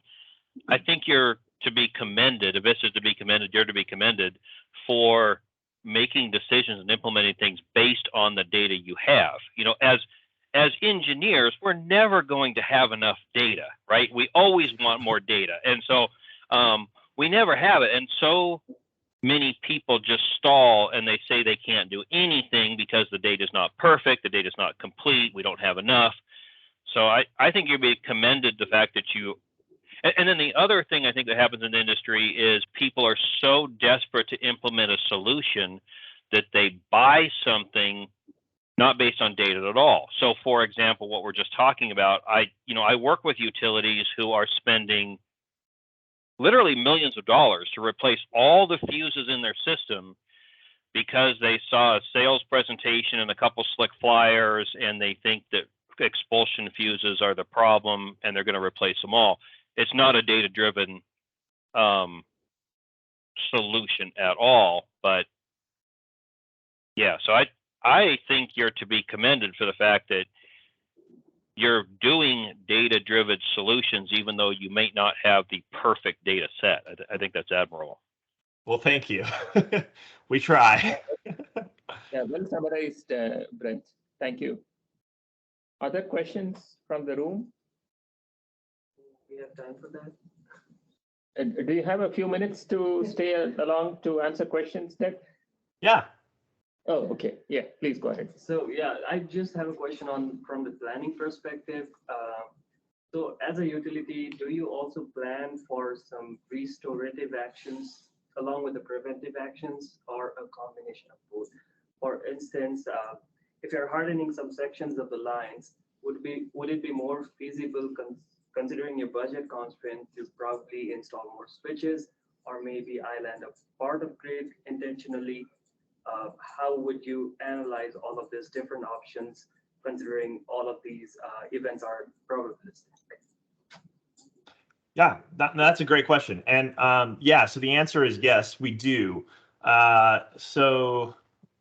I think you're to be commended. Avista is to be commended. You're to be commended for making decisions and implementing things based on the data you have. You know, as engineers, we're never going to have enough data, right? We always want more data, and so we never have it. And so many people just stall and they say they can't do anything because the data is not perfect, the data is not complete, we don't have enough. So I think you'd be commended the fact that you, and then the other thing I think that happens in the industry is people are so desperate to implement a solution that they buy something not based on data at all. So for example, what we're just talking about, I work with utilities who are spending literally millions of dollars to replace all the fuses in their system because they saw a sales presentation and a couple slick flyers and they think that expulsion fuses are the problem and they're going to replace them all. It's not a data-driven solution at all. But yeah, so I think you're to be commended for the fact that you're doing data-driven solutions, even though you may not have the perfect data set. I think that's admirable. well, thank you. We try. Yeah, well summarized, Brent. Thank you. Other questions from the room? We have time for that. Do you have a few minutes to stay along to answer questions, Ted? Yeah. Oh, okay. Yeah, please go ahead. So yeah, I just have a question from the planning perspective. So as a utility, do you also plan for some restorative actions along with the preventive actions, or a combination of both? For instance, if you're hardening some sections of the lines, would it be more feasible considering your budget constraint to probably install more switches, or maybe island a part of grid intentionally? How would you analyze all of these different options, considering all of these events are probabilistic? Yeah, that's a great question. And yeah, so the answer is yes, we do. So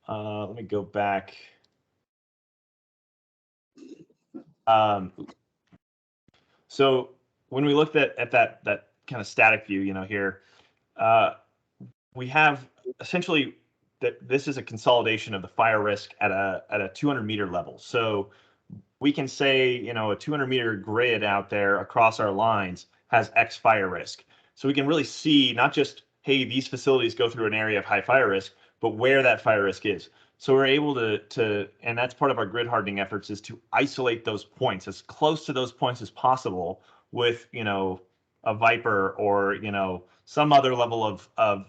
let me go back. So when we looked at that kind of static view, here, we have essentially that this is a consolidation of the fire risk at a 200-meter level. So we can say, a 200-meter grid out there across our lines has X fire risk. So we can really see not just, hey, these facilities go through an area of high fire risk, but where that fire risk is. So we're able to, and that's part of our grid hardening efforts, is to isolate those points as close to those points as possible with, a Viper or, some other level of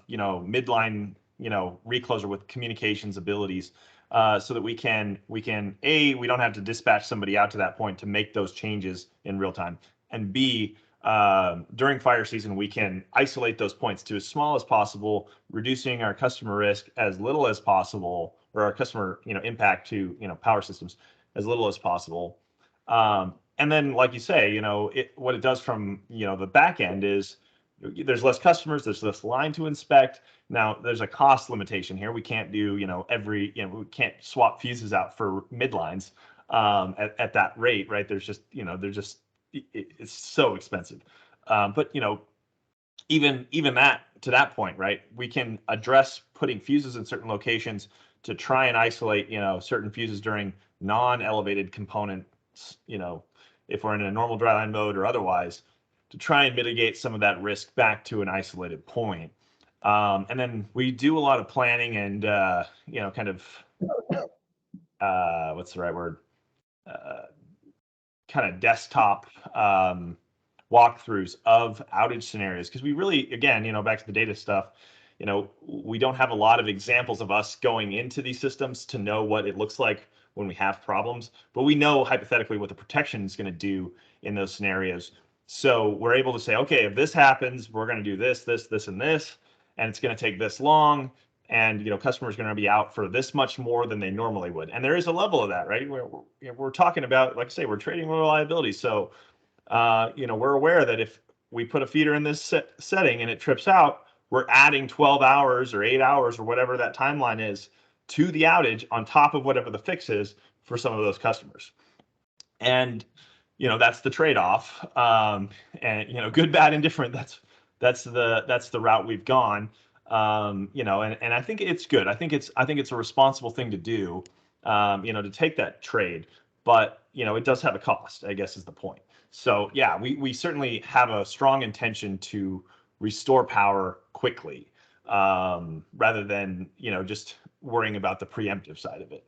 midline, recloser with communications abilities, so that we don't have to dispatch somebody out to that point to make those changes in real time, and B, during fire season, we can isolate those points to as small as possible, reducing our customer risk as little as possible, or our customer, impact to, power systems as little as possible. And then, like you say, what it does from, the back end is there's less customers, there's less line to inspect. Now, there's a cost limitation here. We can't do, we can't swap fuses out for midlines at that rate, right? There's just, it's so expensive. But even that to that point, right? We can address putting fuses in certain locations to try and isolate, certain fuses during non-elevated components, if we're in a normal dry line mode or otherwise, to try and mitigate some of that risk back to an isolated point. And then we do a lot of planning and, kind of, what's the right word? Kind of desktop walkthroughs of outage scenarios, because we really, again, back to the data stuff, we don't have a lot of examples of us going into these systems to know what it looks like when we have problems, but we know hypothetically what the protection is going to do in those scenarios. So we're able to say, okay, if this happens, we're going to do this, this, this, and this, and it's going to take this long, and customers are going to be out for this much more than they normally would. And there is a level of that, right? We're talking about, like I say, we're trading reliability. So we're aware that if we put a feeder in this setting and it trips out, we're adding 12 hours or 8 hours or whatever that timeline is to the outage on top of whatever the fix is for some of those customers. And that's the trade-off. And good, bad, and different. That's the route we've gone. And I think it's good. I think it's a responsible thing to do. To take that trade, but it does have a cost, I guess, is the point. So yeah, we certainly have a strong intention to restore power quickly, rather than just worrying about the preemptive side of it.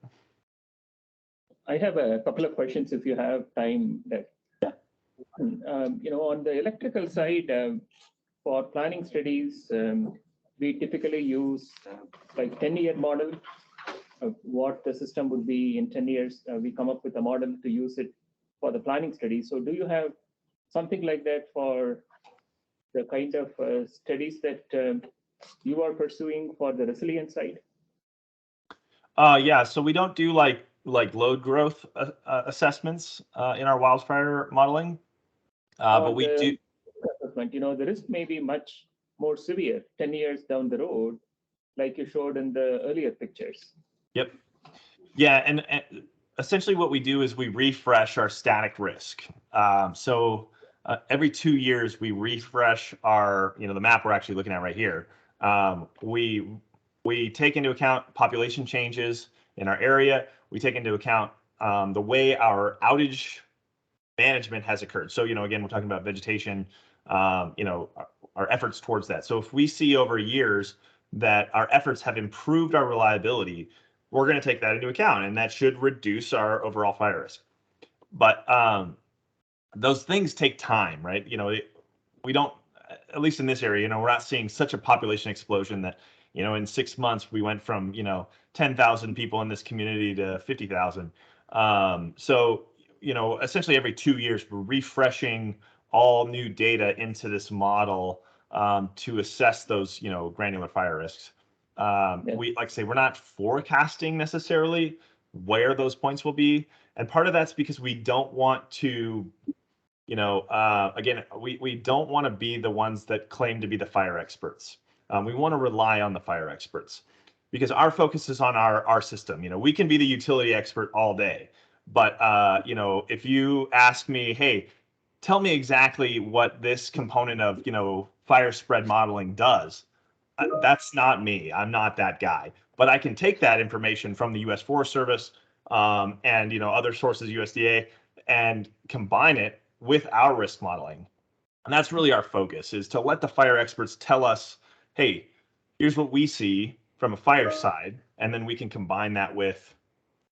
I have a couple of questions if you have time left. Yeah. On the electrical side, for planning studies, we typically use like 10-year model of what the system would be in 10 years. We come up with a model to use it for the planning study. So do you have something like that for the kind of studies that you are pursuing for the resilience side? Yeah, so we don't do like load growth assessments in our wildfire modeling, but we do. The risk may be much more severe 10 years down the road, like you showed in the earlier pictures. Yep. Yeah, and essentially what we do is we refresh our static risk. So every 2 years we refresh our, the map we're actually looking at right here. We take into account population changes in our area. We take into account the way our outage management has occurred. So, again, we're talking about vegetation, our efforts towards that. So if we see over years that our efforts have improved our reliability, we're going to take that into account, and that should reduce our overall fire risk. But those things take time, right? We don't, at least in this area, we're not seeing such a population explosion that, in 6 months we went from, 10,000 people in this community to 50,000. So, essentially every 2 years we're refreshing all new data into this model to assess those, granular fire risks. We, like I say, we're not forecasting necessarily where those points will be. And part of that's because we don't want to, again, we don't want to be the ones that claim to be the fire experts. We want to rely on the fire experts. because our focus is on our system. You know, we can be the utility expert all day, but you know, if you ask me, hey, tell me exactly what this component of, you know, fire spread modeling does, that's not me. I'm not that guy. But I can take that information from the U.S. Forest Service and, you know, other sources, USDA, and combine it with our risk modeling. And that's really our focus, is to let the fire experts tell us, hey, here's what we see from a fire side, and then we can combine that with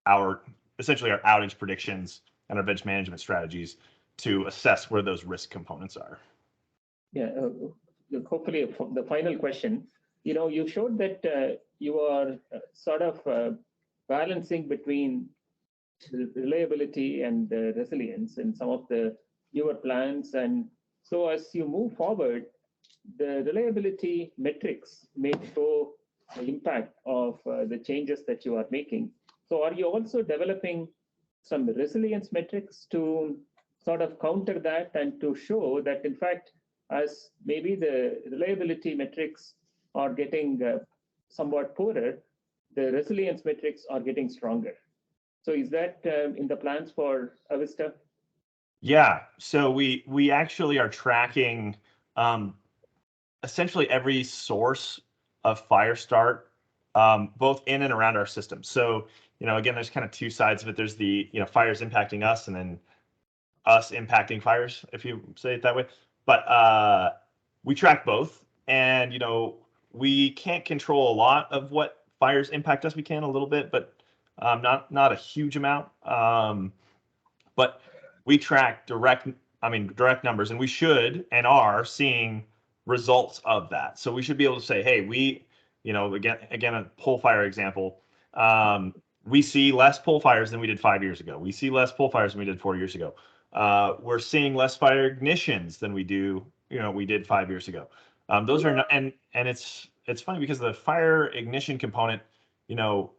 our, essentially our outage predictions and our veg management strategies to assess where those risk components are. Yeah, hopefully the final question, you know, you showed that you are sort of balancing between reliability and resilience in some of the newer plants. And so as you move forward, the reliability metrics may show the impact of the changes that you are making. So are you also developing some resilience metrics to sort of counter that and to show that, in fact, as maybe the reliability metrics are getting somewhat poorer, the resilience metrics are getting stronger? So is that in the plans for Avista? Yeah, so we actually are tracking essentially every source of fire start, both in and around our system. So, you know, again, there's kind of two sides of it. There's the, you know, fires impacting us, and then us impacting fires, if you say it that way. But we track both, and, you know, we can't control a lot of what fires impact us. We can a little bit, but not a huge amount. But we track direct numbers, and we should and are seeing results of that. So we should be able to say, hey, we, you know, again, a pole fire example, we see less pole fires than we did 5 years ago. We see less pole fires than we did 4 years ago. We're seeing less fire ignitions than we did 5 years ago. Those are not, and it's funny because the fire ignition component, you know,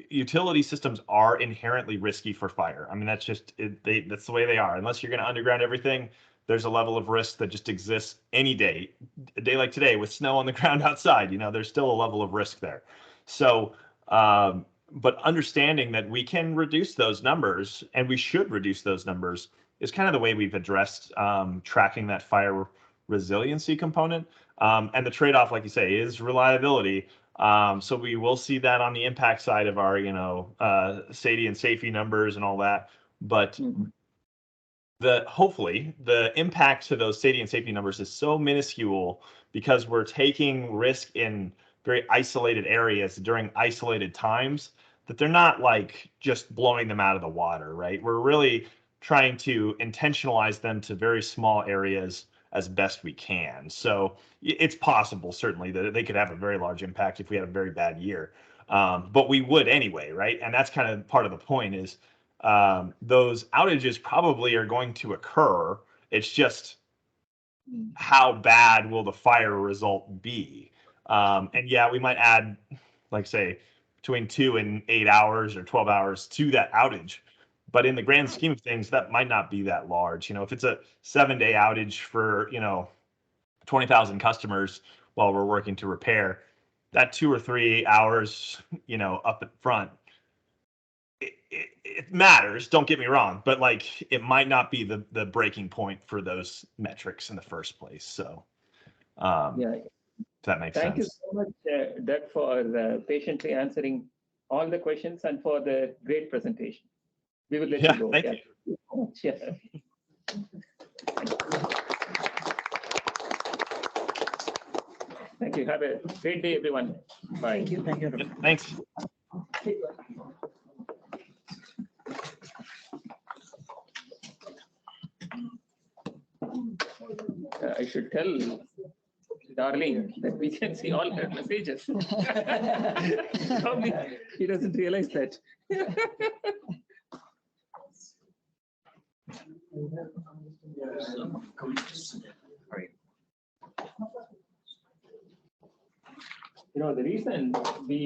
utility systems are inherently risky for fire. I mean, that's just that's the way they are. Unless you're going to underground everything, there's a level of risk that just exists any day. A day like today with snow on the ground outside, you know, there's still a level of risk there. So, but understanding that we can reduce those numbers, and we should reduce those numbers, is kind of the way we've addressed tracking that fire resiliency component. And the trade-off, like you say, is reliability. So we will see that on the impact side of our, you know, SAIDI and SAFE numbers and all that. But hopefully the impact to those SAIDI and SAFE numbers is so minuscule because we're taking risk in very isolated areas during isolated times that they're not like just blowing them out of the water, right? We're really trying to intentionalize them to very small areas as best we can. So it's possible, certainly, that they could have a very large impact if we had a very bad year. But we would anyway, right? And that's kind of part of the point is those outages probably are going to occur. It's just how bad will the fire result be? And yeah, we might add, like say, between 2 and 8 hours or 12 hours to that outage. But in the grand scheme of things, that might not be that large. You know, if it's a 7-day outage for, you know, 20,000 customers while we're working to repair, that 2 or 3 hours, you know, up at front, it matters. Don't get me wrong, but like it might not be the breaking point for those metrics in the first place. So, Yeah, if that makes thank you sense. so much, Doug, for patiently answering all the questions and for the great presentation. We will let you go. Thank you. Yeah. Thank you. Have a great day, everyone. Bye. Thank you. Thank you. Thanks. I should tell Darlene that we can see all her messages. Probably he doesn't realize that. You know, the reason we